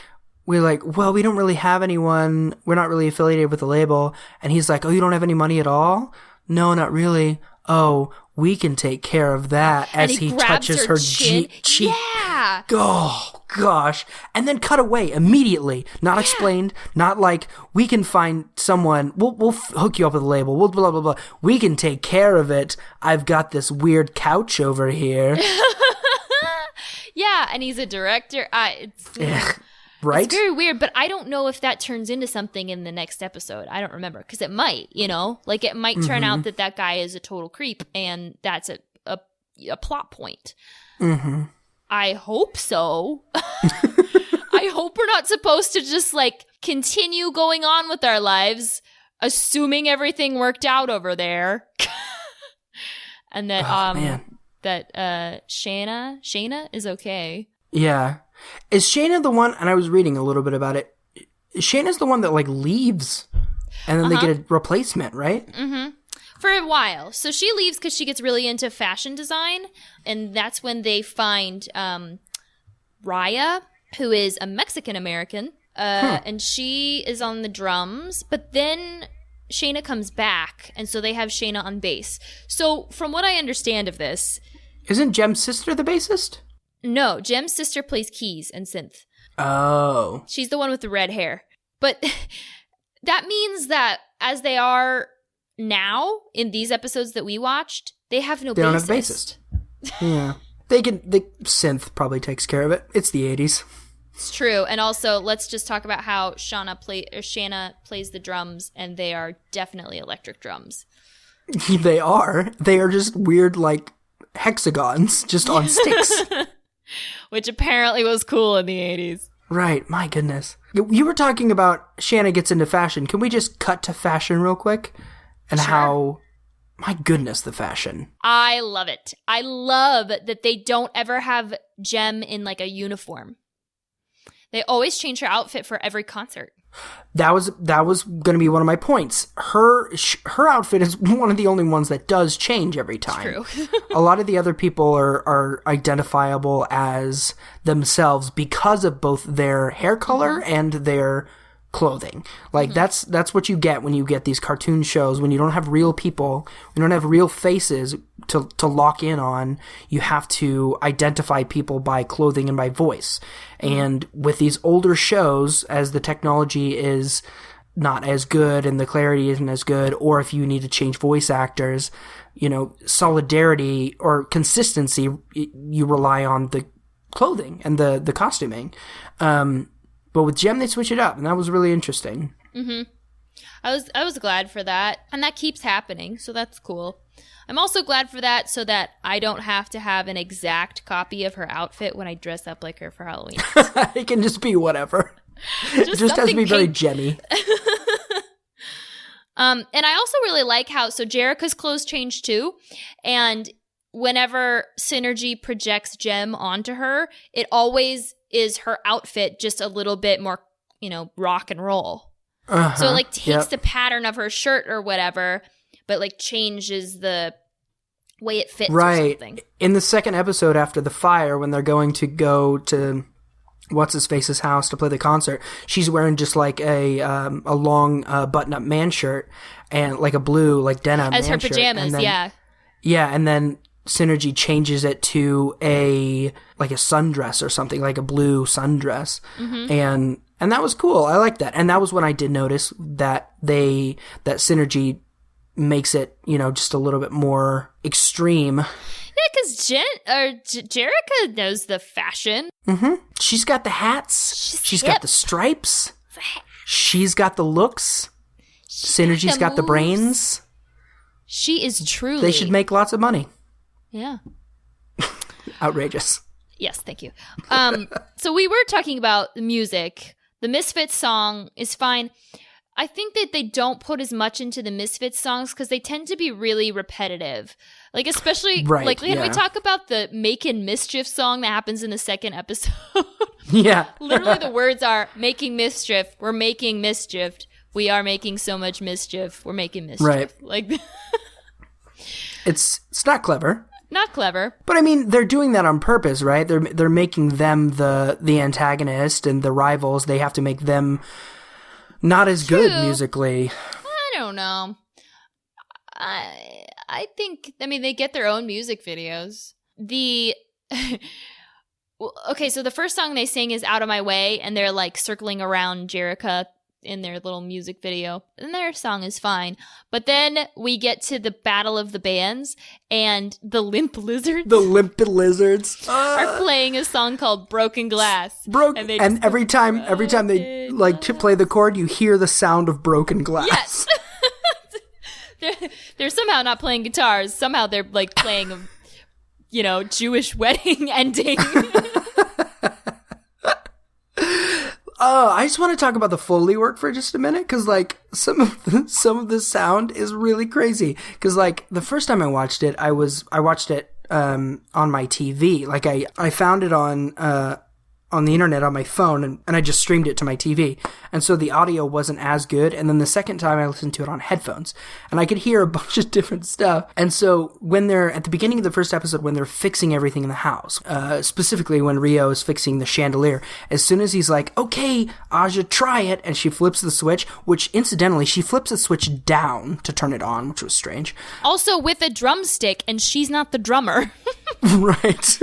we're like, well, we don't really have anyone, we're not really affiliated with the label, and he's like, oh, you don't have any money at all? No, not really. Oh, we can take care of that, as he touches her cheek. Yeah. Oh, gosh. And then cut away immediately. Not explained. Not like, we can find someone. We'll hook you up with a label. We'll blah, blah, blah. We can take care of it. I've got this weird couch over here. Yeah, and he's a director. Right? It's very weird, but I don't know if that turns into something in the next episode. I don't remember, because it might, you know? Like, it might turn out that guy is a total creep, and that's a plot point. Mm-hmm. I hope so. I hope we're not supposed to just, like, continue going on with our lives, assuming everything worked out over there. And that, Shayna is okay. Yeah. Is Shayna the one, and I was reading a little bit about it, Shayna's the one that, like, leaves, and then they get a replacement, right? Mm-hmm. For a while. So she leaves because she gets really into fashion design, and that's when they find Raya, who is a Mexican-American, and she is on the drums, but then Shayna comes back, and so they have Shayna on bass. So from what I understand of this... Isn't Jem's sister the bassist? No, Jem's sister plays keys and synth. Oh. She's the one with the red hair. But that means that as they are now in these episodes that we watched, they have no bassist. They don't have bassist. Yeah. The synth probably takes care of it. It's the 80s. It's true. And also, let's just talk about how Shanna plays the drums, and they are definitely electric drums. They are. They are just weird, like, hexagons just on sticks. Which apparently was cool in the 80s. Right. My goodness. You were talking about Shanna gets into fashion. Can we just cut to fashion real quick? And how... My goodness, the fashion. I love it. I love that they don't ever have Jem in, like, a uniform. They always change her outfit for every concert. That was going to be one of my points. Her outfit is one of the only ones that does change every time. It's true. A lot of the other people are identifiable as themselves because of both their hair color and their clothing. Like that's what you get when you get these cartoon shows, when you don't have real people, when you don't have real faces to lock in on. You have to identify people by clothing and by voice. And with these older shows, as the technology is not as good and the clarity isn't as good, or if you need to change voice actors, you know, solidarity or consistency, you rely on the clothing and the costuming. But with Jem, they switch it up, and that was really interesting. Mm-hmm. I was glad for that. And that keeps happening, so that's cool. I'm also glad for that so that I don't have to have an exact copy of her outfit when I dress up like her for Halloween. It can just be whatever. It just has to be very Jemmy. And I also really like how, so Jerrica's clothes change too, and whenever Synergy projects Jem onto her, it always is her outfit just a little bit more, rock and roll. So it like takes the pattern of her shirt or whatever, but like changes the way it fits or something. In the second episode after the fire, when they're going to go to What's-His-Face's house to play the concert, she's wearing just like a long button-up man shirt and like a blue like denim as man her pajamas, shirt. yeah. Yeah, and then Synergy changes it to a sundress or something, like a blue sundress. Mm-hmm. And that was cool. I like that. And that was when I did notice that Synergy makes it, just a little bit more extreme. Yeah, because Jerrica knows the fashion. Mm-hmm. She's got the hats. She's got the stripes. She's got the looks. Synergy's got the brains. She is truly... They should make lots of money. Yeah. Outrageous. Yes, thank you. So we were talking about the music. The Misfits song is fine. I think that they don't put as much into the Misfits songs because they tend to be really repetitive. Like, especially, can we talk about the Making Mischief song that happens in the second episode? Yeah. Literally the words are, making mischief, we're making mischief, we are making so much mischief, we're making mischief. Right. Like, it's not clever. Not clever. But I mean, they're doing that on purpose, right? They're making them the antagonist and the rivals. They have to make them not as good musically. I don't know. I think, they get their own music videos. Okay, so the first song they sing is Out of My Way, and they're like circling around Jerrica in their little music video. And their song is fine. But then we get to the Battle of the Bands, and the Limp Lizards. The Limp Lizards are playing a song called Broken Glass. And every time they play the chord, you hear the sound of broken glass. Yes. They're somehow not playing guitars. Somehow they're like playing a, Jewish wedding ending. I just want to talk about the Foley work for just a minute, because like some of the sound is really crazy. Because like the first time I watched it, I watched it on my TV. Like I found it on the internet on my phone, and I just streamed it to my TV. And so the audio wasn't as good. And then the second time I listened to it on headphones, and I could hear a bunch of different stuff. And so when they're at the beginning of the first episode, when they're fixing everything in the house, specifically when Rio is fixing the chandelier, as soon as he's like, okay, Aja, try it, and she flips the switch, which incidentally, she flips the switch down to turn it on, which was strange. Also with a drumstick, and she's not the drummer. Right.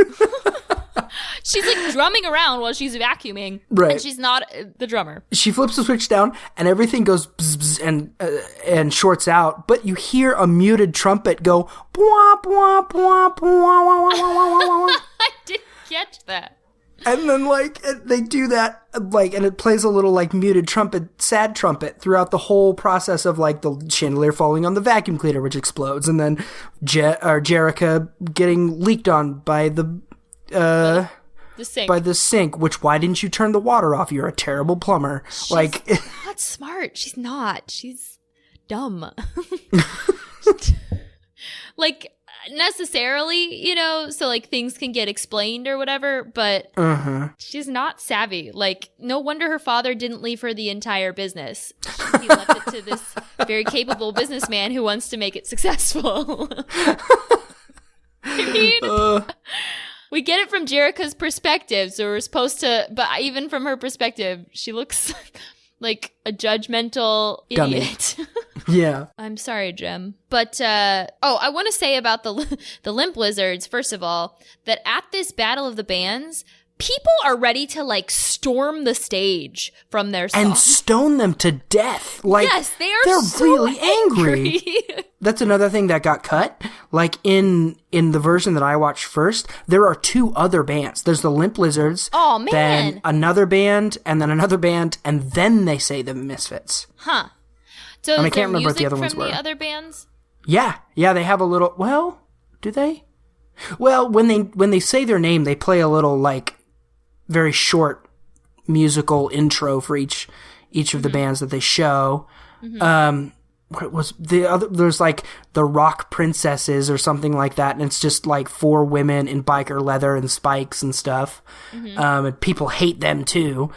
She's like drumming around while she's vacuuming, right? And she's not the drummer. She flips the switch down, and everything goes bzz, bzz, and shorts out. But you hear a muted trumpet go. Bwah, bwah, bwah, bwah, bwah, bwah, bwah. I didn't catch that. And then they do that and it plays a little muted trumpet, sad trumpet throughout the whole process of the chandelier falling on the vacuum cleaner, which explodes, and then Jerrica getting leaked on by the sink. By the sink, which, why didn't you turn the water off? You're a terrible plumber. She's not smart. She's not. She's dumb. Necessarily, so things can get explained or whatever, but she's not savvy. No wonder her father didn't leave her the entire business. He left it to this very capable businessman who wants to make it successful. I mean... We get it from Jerrica's perspective, so we're supposed to, but even from her perspective, she looks like a judgmental idiot. Yeah. I'm sorry, Jem. But, I want to say about the Limp Lizards, first of all, that at this Battle of the Bands, people are ready to storm the stage from their song. And stone them to death. Yes, they're so really angry. That's another thing that got cut. In the version that I watched first, there are two other bands. There's the Limp Lizards. Oh, man. Then another band, and then another band, and then they say the Misfits. Huh. So and is I can't there remember what the music other ones from were. the other bands? Yeah, they have a little. Well, do they? Well, when they say their name, they play a little like very short musical intro for each of the bands that they show. What was the other? There's like the Rock Princesses or something like that, and it's just like 4 women in biker leather and spikes and stuff. And people hate them too.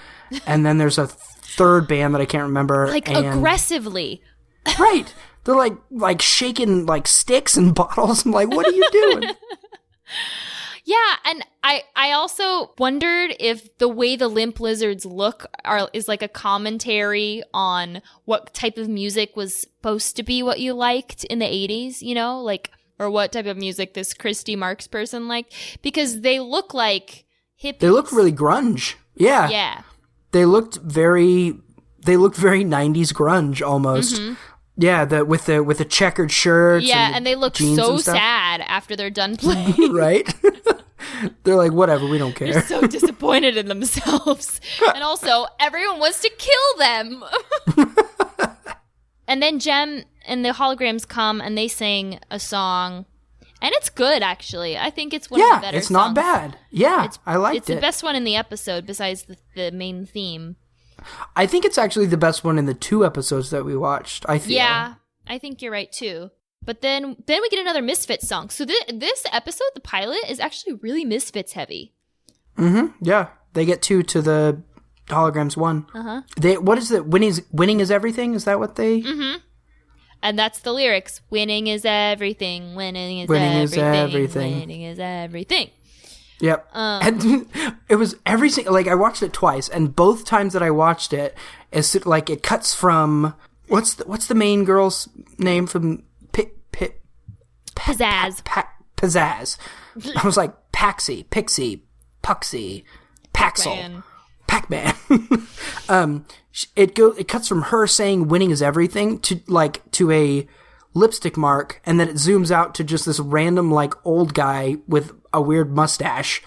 And then there's a third band that I can't remember. Like aggressively. Right. They're like shaking like sticks and bottles. I'm like, what are you doing? Yeah, and I also wondered if the way the Limp Lizards look is like a commentary on what type of music was supposed to be what you liked in the 80s, you know, like, or what type of music this Christy Marks person liked, because they look like hippies. They look really grunge. Yeah. Yeah. They looked very 90s grunge almost. Yeah, with the checkered shirts. Yeah, and they look so stuff. sad after they're done playing. Right? They're like, whatever, we don't care. They're so disappointed in themselves. And also, everyone wants to kill them. And then Jem and the Holograms come and they sing a song. And it's good, actually. I think it's one of the better songs. It's not bad. Yeah, I liked it. It's the best one in the episode besides the main theme. I think it's actually the best one in the 2 episodes that we watched, I feel. Yeah, I think you're right, too. But then we get another Misfits song. So this episode, the pilot, is actually really Misfits heavy. Yeah. They get 2 to the Holograms 1. What is it? Winning is everything? Is that what they... And that's the lyrics. Winning is everything. Winning is everything. Winning is everything. Yep. And it was every single, like, I watched it twice, and both times that I watched it, it's like it cuts from, what's the main girl's name from Pizzazz. Pizzazz. I was like, Pixie, Puxy, Paxel. Pac-Man. It cuts from her saying winning is everything to a lipstick mark, and then it zooms out to just this random like old guy with a weird mustache,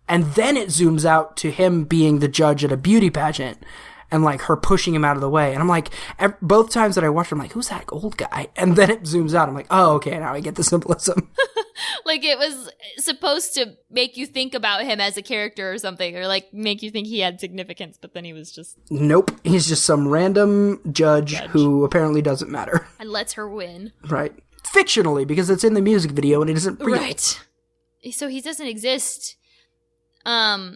and then it zooms out to him being the judge at a beauty pageant and like her pushing him out of the way. And I'm like, both times that I watched it, I'm like, who's that old guy? And then it zooms out. I'm like, oh, okay, now I get the symbolism. Like it was supposed to make you think about him as a character or something, or like make you think he had significance, but then he was just... Nope. He's just some random judge who apparently doesn't matter. And lets her win. Right. Fictionally, because it's in the music video and it isn't real. Right. So he doesn't exist. I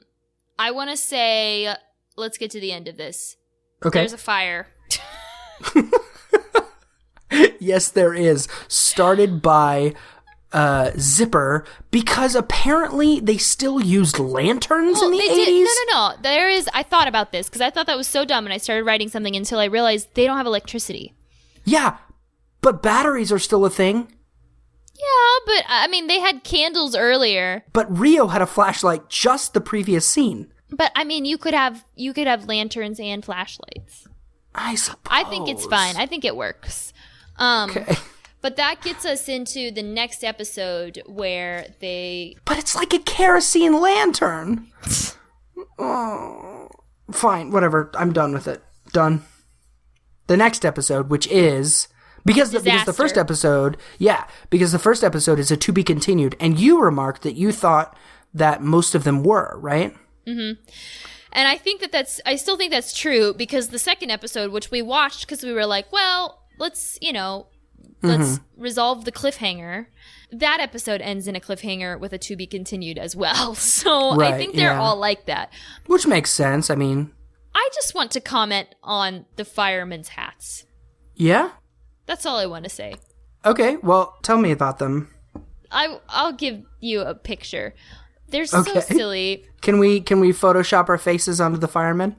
want to say, let's get to the end of this. Okay. There's a fire. Yes, there is. Started by Zipper, because apparently they still used lanterns in the 80s. No. There is. I thought about this because I thought that was so dumb, and I started writing something until I realized they don't have electricity. Yeah, but batteries are still a thing. Yeah, but I mean, they had candles earlier. But Rio had a flashlight just the previous scene. But I mean, you could have lanterns and flashlights. I suppose. I think it's fine. I think it works. Okay. But that gets us into the next episode where they... But it's like a kerosene lantern. Oh, fine, whatever. I'm done with it. Done. The next episode, which is... Because the first episode... Yeah, because the first episode is a to be continued. And you remarked that you thought that most of them were, right? Mm-hmm. And I think I still think that's true, because the second episode, which we watched because we were like, well, let's resolve the cliffhanger. That episode ends in a cliffhanger with a to be continued as well. So right, I think they're all like that. Which makes sense. I mean, I just want to comment on the firemen's hats. Yeah? That's all I want to say. Okay, well, tell me about them. I'll give you a picture. They're so silly. Can we Photoshop our faces onto the firemen?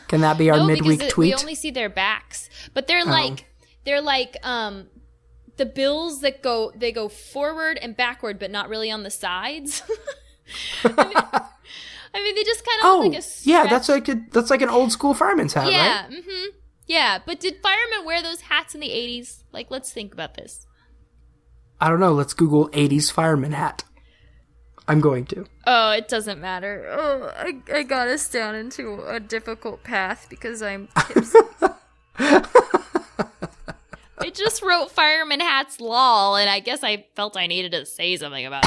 Can that be our midweek tweet? We only see their backs. But they're like the bills that go forward and backward, but not really on the sides. I mean, they just kind of look like a stretch. Yeah, that's like an old school fireman's hat, right? Yeah, mm-hmm. Yeah, but did firemen wear those hats in the 80s? Like, let's think about this. I don't know. Let's Google 80s fireman hat. I'm going to. Oh, it doesn't matter. Oh, I got us down into a difficult path because I'm tipsy. just wrote fireman hats lol, and I guess I felt I needed to say something about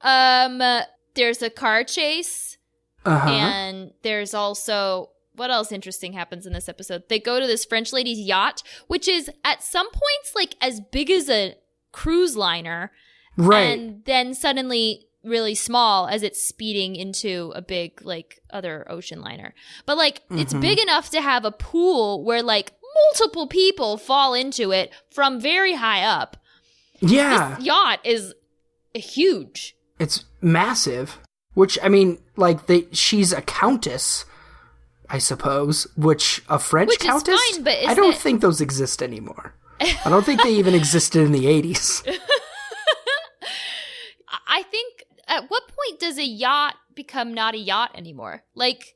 it. There's a car chase, and there's also, what else interesting happens in this episode? They go to this French lady's yacht, which is at some points like as big as a cruise liner, right? And then suddenly really small as it's speeding into a big like other ocean liner. But like it's big enough to have a pool where like multiple people fall into it from very high up. Yeah. This yacht is huge. It's massive. Which, I mean, like she's a countess, I suppose, which a French countess? Is fine, but I don't think those exist anymore. I don't think they even existed in the 80s. I think, at what point does a yacht become not a yacht anymore? Like,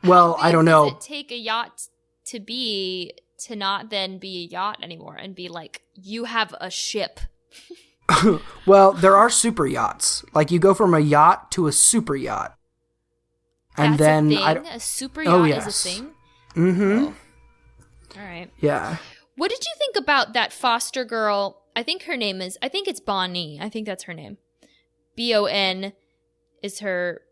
well, I don't know. Does it take a yacht to not then be a yacht anymore and be like, you have a ship? Well, there are super yachts. Like, you go from a yacht to a super yacht. And then a thing? A super yacht is a thing? Mm-hmm. Oh. All right. Yeah. What did you think about that foster girl? I think it's Bonnie. I think that's her name. B-O-N is her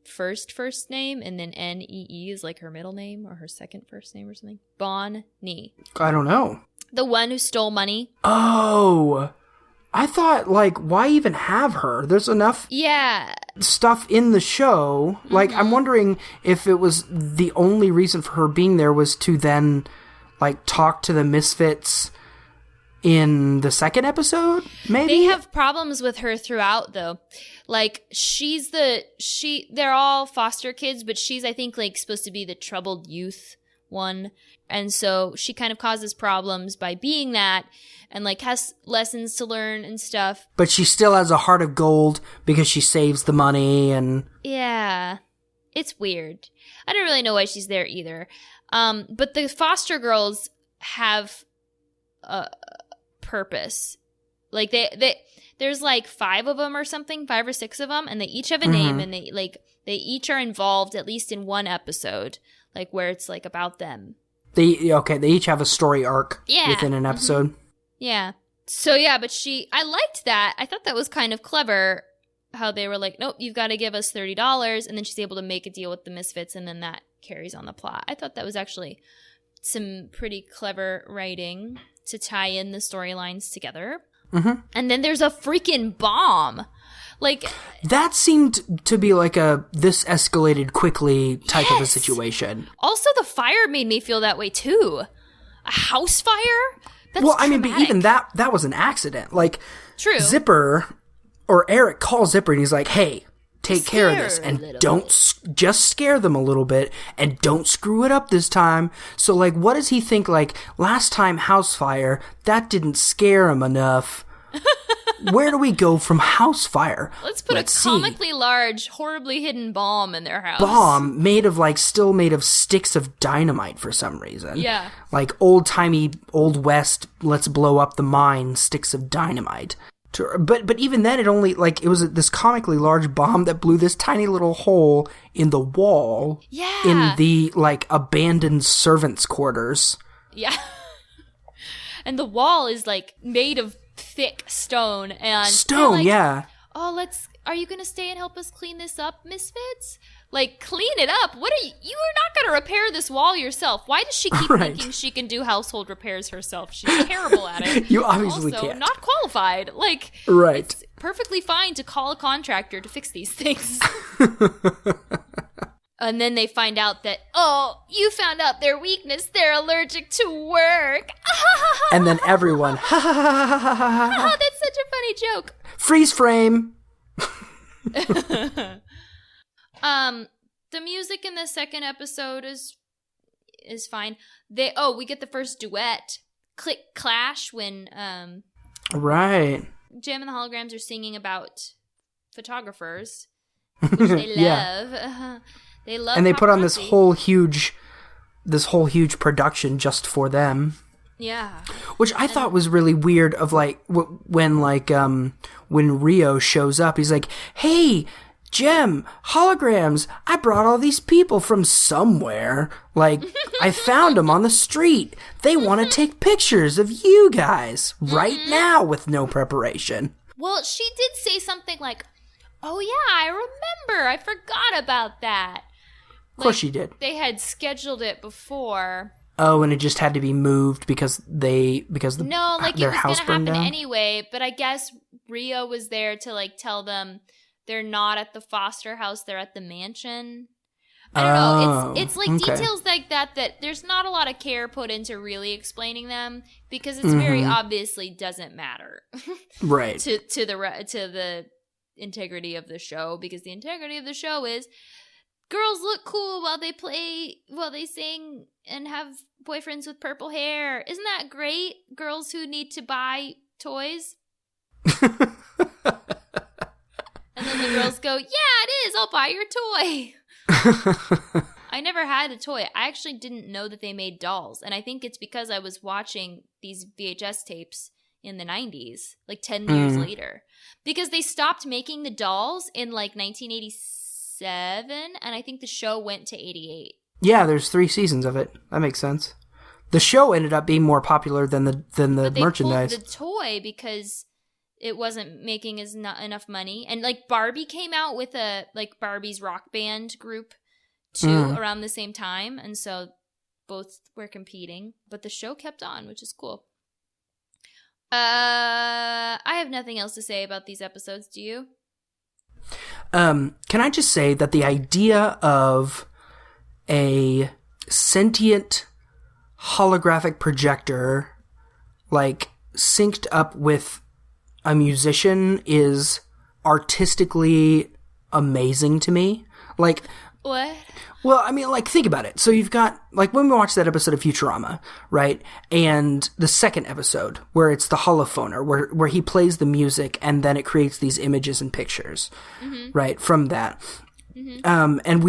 first name, and then N-E-E is like her middle name or her second first name or something. Bonnie. I don't know. The one who stole money. Oh, I thought, like, why even have her? There's enough stuff in the show. Like, I'm wondering if it was the only reason for her being there was to then, like, talk to the misfits in the second episode, maybe? They have problems with her throughout, though. Like, they're all foster kids, but she's, I think, like, supposed to be the troubled youth one. And so she kind of causes problems by being that and, like, has lessons to learn and stuff. But she still has a heart of gold because she saves the money and... Yeah. It's weird. I don't really know why she's there either. But the foster girls have a purpose. Like, there's, like, 5 of them or something, 5 or 6 of them, and they each have a name, and they each are involved at least in one episode, like, where it's, like, about them. They each have a story arc within an episode. Yeah. So, yeah, but I liked that. I thought that was kind of clever, how they were like, nope, you've got to give us $30, and then she's able to make a deal with the misfits, and then that carries on the plot. I thought that was actually some pretty clever writing to tie in the storylines together. Mm-hmm. And then there's a freaking bomb. Like, that seemed to be like this escalated quickly type of a situation. Also, the fire made me feel that way too. A house fire? That's well, traumatic. I mean, but even that was an accident. Like, true. Zipper or Eric calls Zipper and he's like, "Hey, take care of this and don't just scare them a little bit and don't screw it up this time." So, like, what does he think? Like, last time house fire, that didn't scare him enough. Where do we go from house fire? Let's put a comically large, horribly hidden bomb in their house. Bomb still made of sticks of dynamite for some reason. Yeah. Like old-timey, Old West, let's blow up the mine, sticks of dynamite. But even then, it was this comically large bomb that blew this tiny little hole in the wall. Yeah. In the, like, abandoned servants' quarters. Yeah. And the wall is, like, made of thick stone and like, yeah. Oh, are you gonna stay and help us clean this up, misfits? Like, clean it up? What are you are not gonna repair this wall yourself. Why does she keep thinking she can do household repairs herself? She's terrible at it. You obviously also can't. Not qualified. Like, right. It's perfectly fine to call a contractor to fix these things. And then they find out that, oh, you found out their weakness. They're allergic to work. And then everyone, that's such a funny joke. Freeze frame. The music in the second episode is fine. We get the first duet, click clash, when right. Jim and the Holograms are singing about photographers, which they love. Yeah. They love, and they paparazzi. put on this whole huge production just for them. Yeah, which I thought was really weird. Of like when Rio shows up, he's like, "Hey, Jem, holograms, I brought all these people from somewhere. Like, I found them on the street. They want to take pictures of you guys right now with no preparation. Well, she did say something like, oh yeah, I remember. I forgot about that. Of course she did. They had scheduled it before. Oh, and it just had to be moved because their it was house burned down? Anyway, but I guess Rio was there to, like, tell them they're not at the foster house, they're at the mansion. I don't know. It's like details like that there's not a lot of care put into really explaining them because it's very obviously doesn't matter. Right. to the integrity of the show, because the integrity of the show is girls look cool while they sing and have boyfriends with purple hair. Isn't that great? Girls who need to buy toys. And then the girls go, yeah, it is. I'll buy your toy. I never had a toy. I actually didn't know that they made dolls. And I think it's because I was watching these VHS tapes in the 90s, like 10 years later. Because they stopped making the dolls in like 1987, and I think the show went to 88. Yeah, there's 3 seasons of it. That makes sense. The show ended up being more popular than the but they merchandise. Pulled the toy because it wasn't making enough money. And like Barbie came out with Barbie's rock band group too around the same time. And so both were competing, but the show kept on, which is cool. I have nothing else to say about these episodes. Do you? Can I just say that the idea of a sentient holographic projector, like, synced up with a musician is artistically amazing to me. Like, what? Well, I mean, like, think about it. So you've got, like, when we watched that episode of Futurama, right? And the second episode, where it's the holophoner, where he plays the music and then it creates these images and pictures, right? From that. And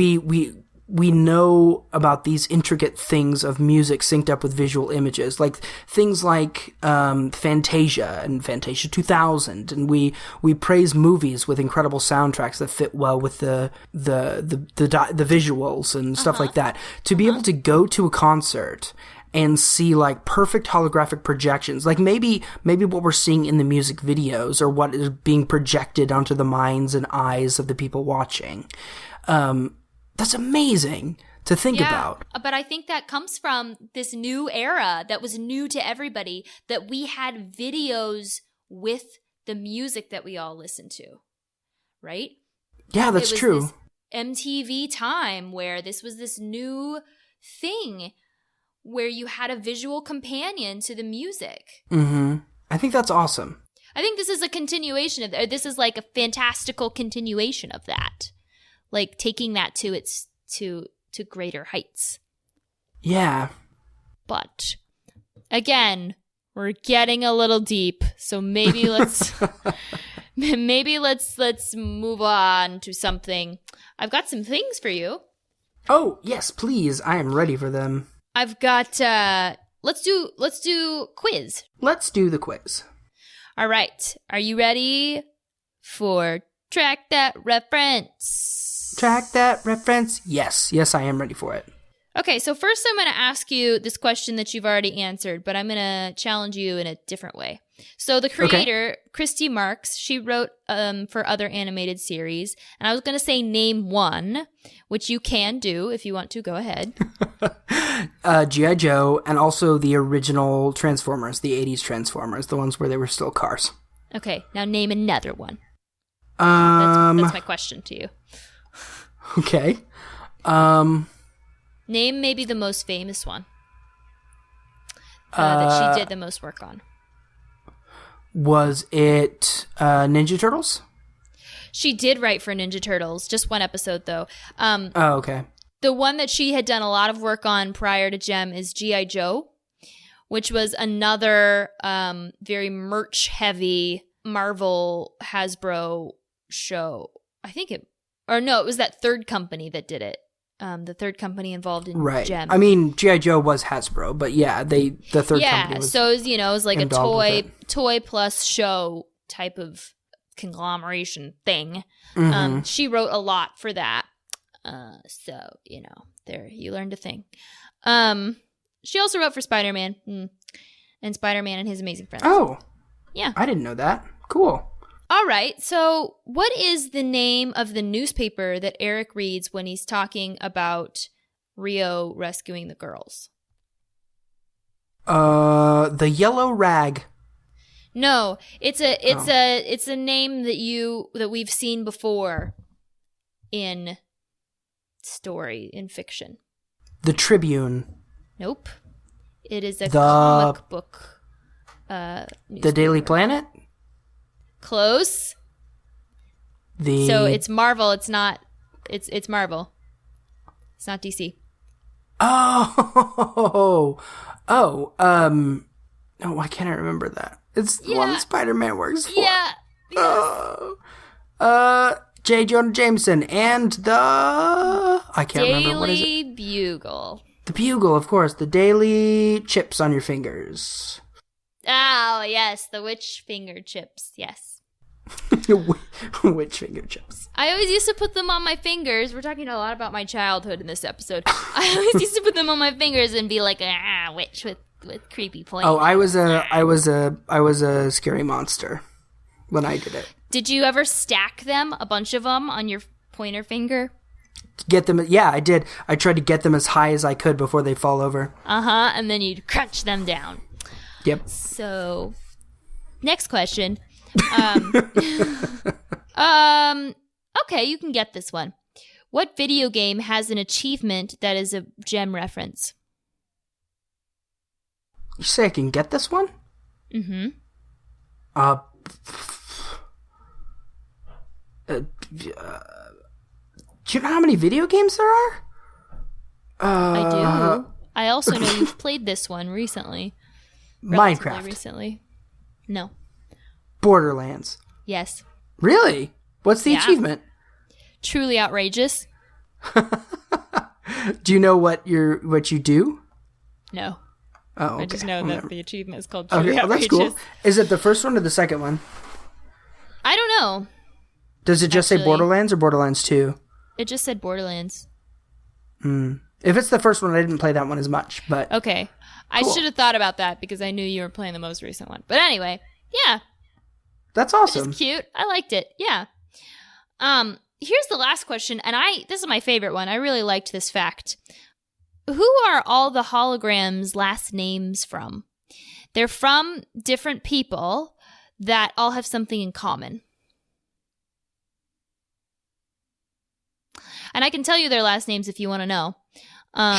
we know about these intricate things of music synced up with visual images, like things like Fantasia and Fantasia 2000, and we praise movies with incredible soundtracks that fit well with the visuals and stuff like that. To be able to go to a concert and see like perfect holographic projections, like maybe what we're seeing in the music videos or what is being projected onto the minds and eyes of the people watching. That's amazing to think about. But I think that comes from this new era that was new to everybody, that we had videos with the music that we all listened to, right? Yeah, that's true. This MTV time where this was this new thing where you had a visual companion to the music. I think that's awesome. I think this is a continuation of this is like a fantastical continuation of that. Like taking that to greater heights. Yeah. But again, we're getting a little deep, so maybe let's let's move on to something. I've got some things for you. Oh, yes, please. I am ready for them. I've got let's do quiz. Let's do the quiz. All right. Are you ready for Track That Reference? Track that reference? Yes, I am ready for it. Okay, so first I'm going to ask you this question that you've already answered, but I'm going to challenge you in a different way. So the creator, Christy Marks, she wrote for other animated series, and I was going to say name one, which you can do if you want to. Go ahead. G.I. Joe, and also the original Transformers, the 80s Transformers, the ones where they were still cars. Okay, now name another one. That's my question to you. Okay. Name maybe the most famous one that she did the most work on. Was it Ninja Turtles? She did write for Ninja Turtles, just one episode though. Okay. The one that she had done a lot of work on prior to Gem is G.I. Joe, which was another very merch-heavy Marvel Hasbro show. It was that third company that did it. The third company involved in Gem. I mean, G.I. Joe was Hasbro, but yeah, the third company was so it was like a toy plus show type of conglomeration thing. Mm-hmm. She wrote a lot for that. So, there, you learned a thing. She also wrote for Spider-Man and Spider-Man and His Amazing Friends. Oh. Yeah. I didn't know that. Cool. All right. So what is the name of the newspaper that Eric reads when he's talking about Rio rescuing the girls? The Yellow Rag. No, it's a name that we've seen before in fiction. The Tribune. Nope. It is a comic book. The Daily Planet? Close. So it's Marvel. It's not. It's Marvel. It's not DC. Oh. No, why can't I remember that? It's the one that Spider-Man works for. Yeah. J. Jonah Jameson and the... I can't remember. What is it? Daily Bugle. The Bugle, of course. The Daily Chips on Your Fingers. Oh, yes. The witch finger chips. Yes. Witch finger chips. I always used to put them on my fingers. We're talking a lot about my childhood in this episode. I always used to put them on my fingers and be like, witch with creepy points. Oh, I was a scary monster when I did it. Did you ever stack them, a bunch of them, on your pointer finger? Get them? Yeah, I did. I tried to get them as high as I could before they fall over. And then you'd crunch them down. Yep. So, next question. Okay, you can get this one. What video game has an achievement that is a gem reference? You say I can get this one? Mm-hmm. Do you know how many video games there are? I do. I also know you've played this one recently. Minecraft. Recently. No. Borderlands. Yes. Really? What's the achievement? Truly outrageous. Do you know what you do? No. Oh, okay. I just know that the achievement is called Truly Outrageous. That's cool. Is it the first one or the second one? I don't know. Does it just say Borderlands or Borderlands 2? It just said Borderlands. If it's the first one, I didn't play that one as much, but... Okay. Cool. I should have thought about that because I knew you were playing the most recent one. But anyway, yeah. That's awesome. It's cute. I liked it. Yeah. Here's the last question, and this is my favorite one. I really liked this fact. Who are all the holograms' last names from? They're from different people that all have something in common. And I can tell you their last names if you want to know.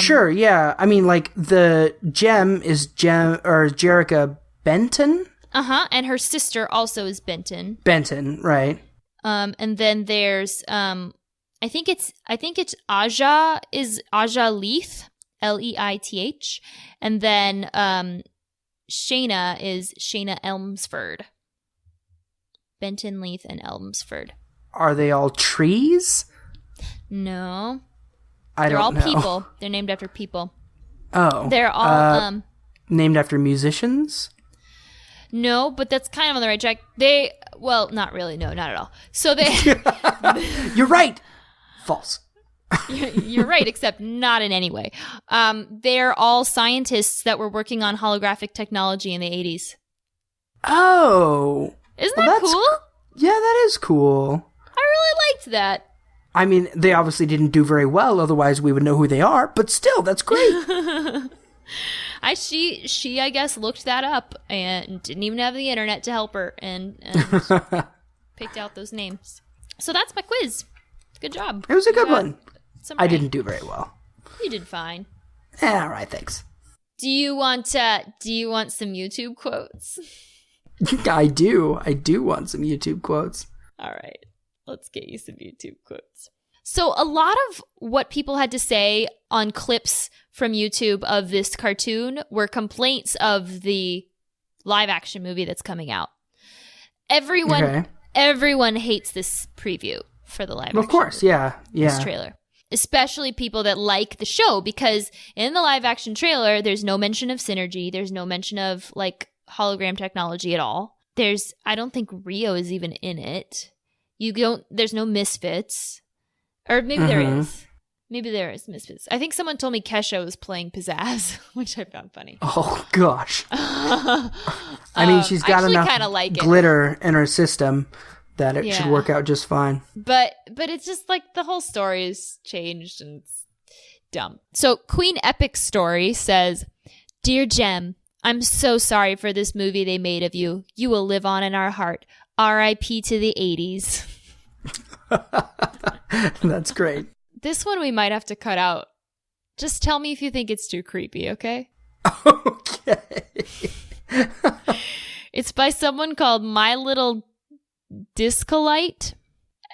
Sure, yeah. I mean, like, the Gem is Jerrica Benton? And her sister also is Benton. Benton, right. And then there's, I think it's Aja is Aja Leith, Leith. And then, Shayna is Shayna Elmsford. Benton, Leith, and Elmsford. Are they all trees? No. They're all people. They're named after people. Oh. They're all named after musicians? No, but that's kind of on the right track. Not really. No, not at all. So they... You're right. False. You're right, except not in any way. They're all scientists that were working on holographic technology in the 80s. Oh. Isn't that cool? Yeah, that is cool. I really liked that. I mean, they obviously didn't do very well, otherwise we would know who they are, but still, that's great. She I guess looked that up and didn't even have the internet to help her and picked out those names. So that's my quiz. Good job. It was a good one. I didn't do very well. You did fine. All right, thanks. Do you want some YouTube quotes? I do. I do want some YouTube quotes. All right. Let's get you some YouTube quotes. So a lot of what people had to say on clips from YouTube of this cartoon were complaints of the live action movie that's coming out. Everyone hates this preview for the live action. Of course, yeah. This trailer. Especially people that like the show, because in the live action trailer, there's no mention of synergy. There's no mention of like hologram technology at all. I don't think Rio is even in it. There's no Misfits. Or maybe there is. Maybe there is Misfits. I think someone told me Kesha was playing Pizzazz, which I found funny. Oh, gosh. I mean, she's got enough glitter in her system that it should work out just fine. But it's just like the whole story is changed and it's dumb. So Queen Epic Story says, Dear Jem, I'm so sorry for this movie they made of you. You will live on in our heart. R.I.P. to the 80s. That's great. This one we might have to cut out. Just tell me if you think it's too creepy, okay? Okay. It's by someone called My Little Discolite.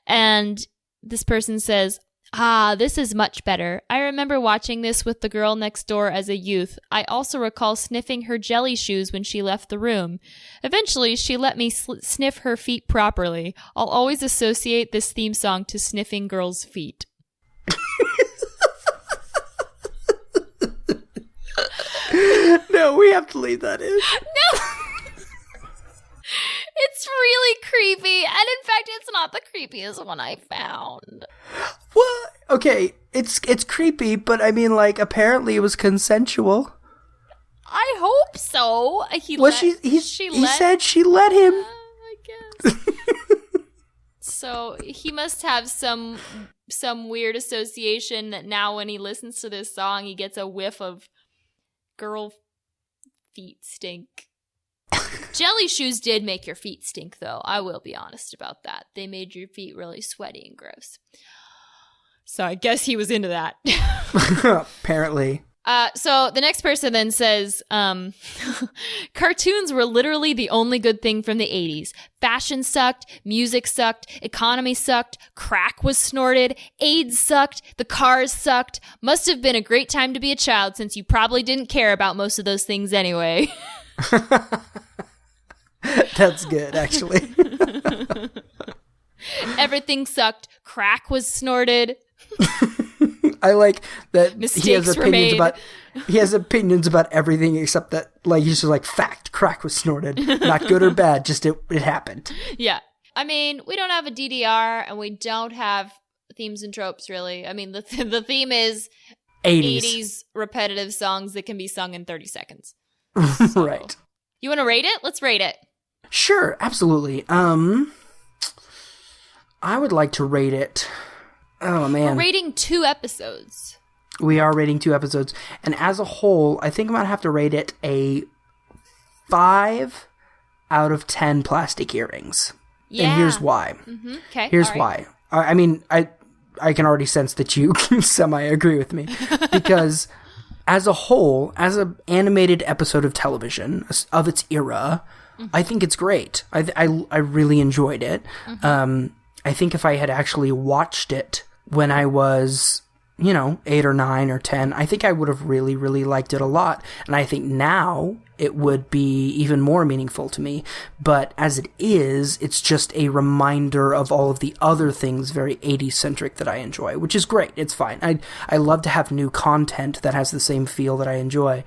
And this person says, this is much better. I remember watching this with the girl next door as a youth. I also recall sniffing her jelly shoes when she left the room. Eventually, she let me sniff her feet properly. I'll always associate this theme song to sniffing girls' feet. No, we have to leave that in. No! It's really creepy. And in fact, it's not the creepiest one I found. Well, okay, it's creepy, but I mean, like, apparently it was consensual. I hope so. He said she let him. I guess. So he must have some weird association that now when he listens to this song, he gets a whiff of girl feet stink. Jelly shoes did make your feet stink, though. I will be honest about that. They made your feet really sweaty and gross. So I guess he was into that. Apparently. So the next person then says, cartoons were literally the only good thing from the 80s. Fashion sucked, music sucked, economy sucked, crack was snorted, AIDS sucked, the cars sucked. Must have been a great time to be a child since you probably didn't care about most of those things anyway. That's good, actually. Everything sucked. Crack was snorted. I like that Mistakes he has opinions about everything except that, like, he's just like, fact, crack was snorted. Not good or bad, just it happened. Yeah. I mean, we don't have a DDR and we don't have themes and tropes, really. I mean, the theme is 80s repetitive songs that can be sung in 30 seconds. So, right. You want to rate it? Let's rate it. Sure, absolutely. I would like to rate it. Oh, man. We're rating 2 episodes. We are rating 2 episodes. And as a whole, I think I'm going to have to rate it a 5 out of 10 plastic earrings. Yeah. And here's why. Mm-hmm. Okay. Here's why. I mean, I can already sense that you semi-agree with me. Because as a whole, as an animated episode of television of its era, I think it's great. I really enjoyed it. Mm-hmm. I think if I had actually watched it when I was, 8 or 9 or 10, I think I would have really, really liked it a lot. And I think now it would be even more meaningful to me. But as it is, it's just a reminder of all of the other things very 80s-centric that I enjoy, which is great. It's fine. I love to have new content that has the same feel that I enjoy.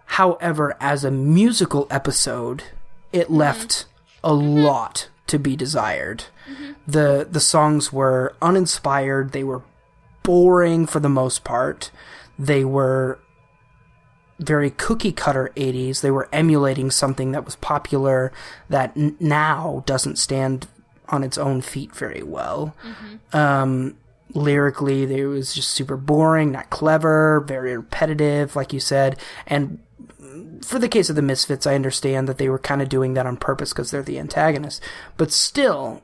However, as a musical episode, it left a lot to be desired. Mm-hmm. The songs were uninspired. They were boring for the most part. They were very cookie cutter 80s. They were emulating something that was popular that now doesn't stand on its own feet very well. Mm-hmm. Lyrically, it was just super boring, not clever, very repetitive, like you said. And for the case of the Misfits, I understand that they were kind of doing that on purpose because they're the antagonists. But still,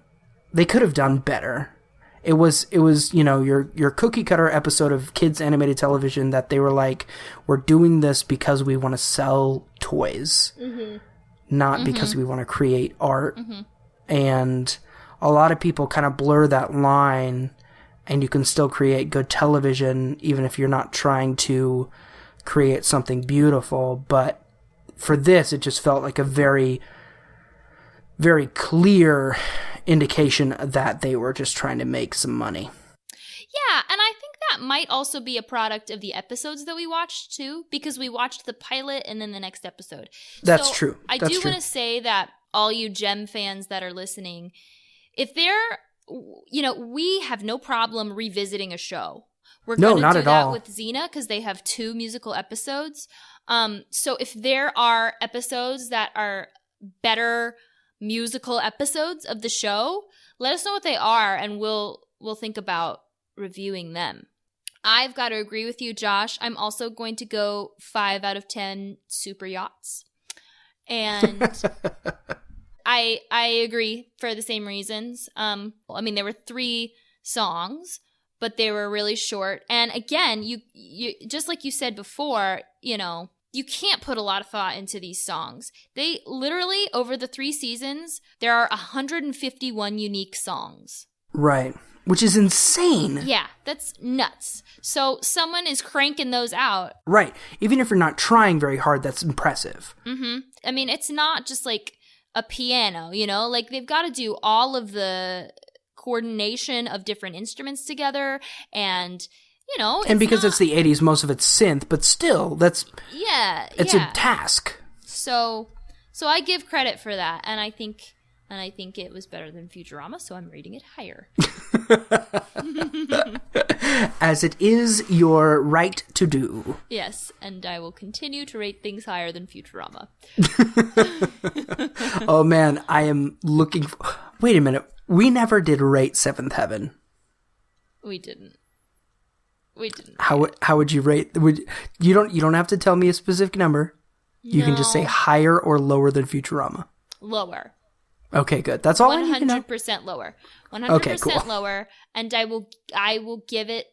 they could have done better. It was your cookie cutter episode of kids animated television that they were like, we're doing this because we want to sell toys, not because we want to create art. Mm-hmm. And a lot of people kind of blur that line, and you can still create good television even if you're not trying to create something beautiful. But for this, it just felt like a very, very clear indication that they were just trying to make some money. Yeah, and I think that might also be a product of the episodes that we watched too, because we watched the pilot and then the next episode. That's true. I do want to say that all you Gem fans that are listening, if they're, we have no problem revisiting a show. We're going to do that with Xena because they have 2 musical episodes. So if there are episodes that are better musical episodes of the show, let us know what they are, and we'll think about reviewing them. I've got to agree with you, Josh. I'm also going to go 5 out of 10 super yachts. And I agree for the same reasons. There were 3 songs, but they were really short. And again, you just like you said before, you can't put a lot of thought into these songs. They literally, over the 3 seasons, there are 151 unique songs. Right. Which is insane. Yeah, that's nuts. So someone is cranking those out. Right. Even if you're not trying very hard, that's impressive. Mm-hmm. It's not just like a piano, Like they've got to do all of the coordination of different instruments together and... and because it's the 80s, most of it's synth, but still, it's a task. So I give credit for that, and I think it was better than Futurama, so I'm rating it higher. As it is your right to do. Yes, and I will continue to rate things higher than Futurama. Oh man, I am looking for... Wait a minute, we never did rate Seventh Heaven. We didn't. How would you rate? You don't have to tell me a specific number. You can just say higher or lower than Futurama. Lower. Okay, good. That's all I need to know. 100% lower. 100% okay, cool. lower, and I will give it.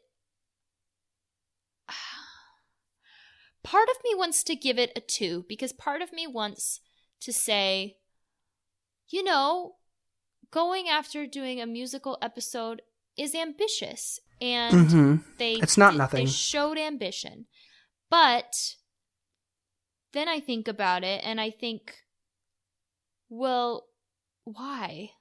Part of me wants to give it a 2 because part of me wants to say, going after doing a musical episode is ambitious. And it's not nothing. They showed ambition. But then I think about it and I think, well, why?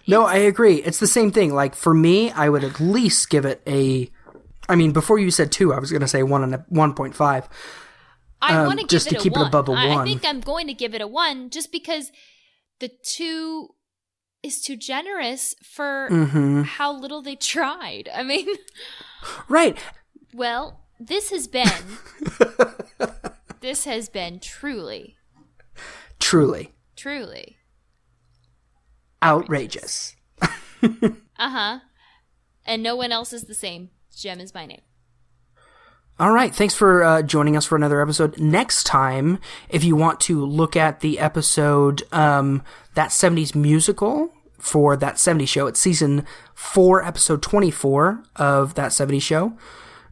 No, I agree. It's the same thing. Like, for me, I would at least give it a... before you said 2, I was going to say 1 and 1.5. I want to just give it to keep it above a 1. I think I'm going to give it a 1 just because the 2... is too generous for how little they tried. Right. Well, this has been truly outrageous. And no one else is the same. Gem is my name. All right. Thanks for joining us for another episode. Next time, if you want to look at the episode, That 70s Musical for That 70s Show, it's season 4, episode 24 of That 70s Show.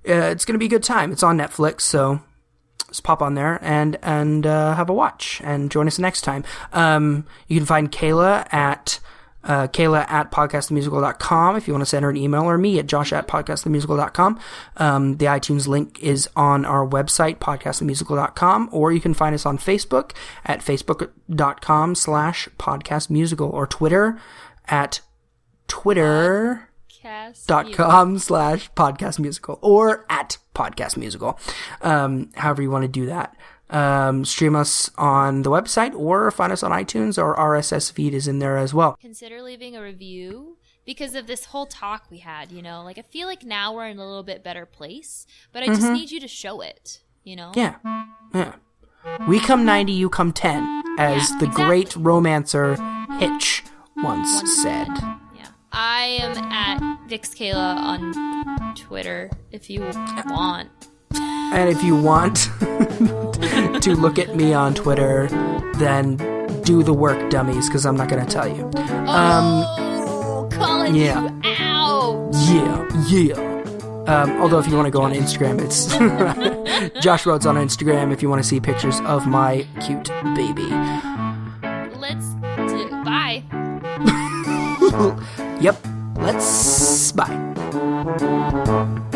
It's going to be a good time. It's on Netflix, so just pop on there and have a watch and join us next time. You can find Kayla at podcastthemusical.com if you want to send her an email, or me at josh@podcastthemusical.com. The iTunes link is on our website, podcastthemusical.com, or you can find us on Facebook at facebook.com/podcastmusical, or Twitter at twitter.com/podcastmusical, or at podcastmusical. However you want to do that. Stream us on the website or find us on iTunes. Our RSS feed is in there as well. Consider leaving a review because of this whole talk we had, I feel like now we're in a little bit better place, but I just need you to show it, Yeah. We come 90, you come 10, as the great romancer Hitch once said. Yeah. I am at VixKayla on Twitter if you want. And if you want to look at me on Twitter, then do the work, dummies, because I'm not going to tell you. Calling you out. Yeah. Although if you want to go on Instagram, it's Josh Rhodes on Instagram if you want to see pictures of my cute baby. Bye. Yep. Bye.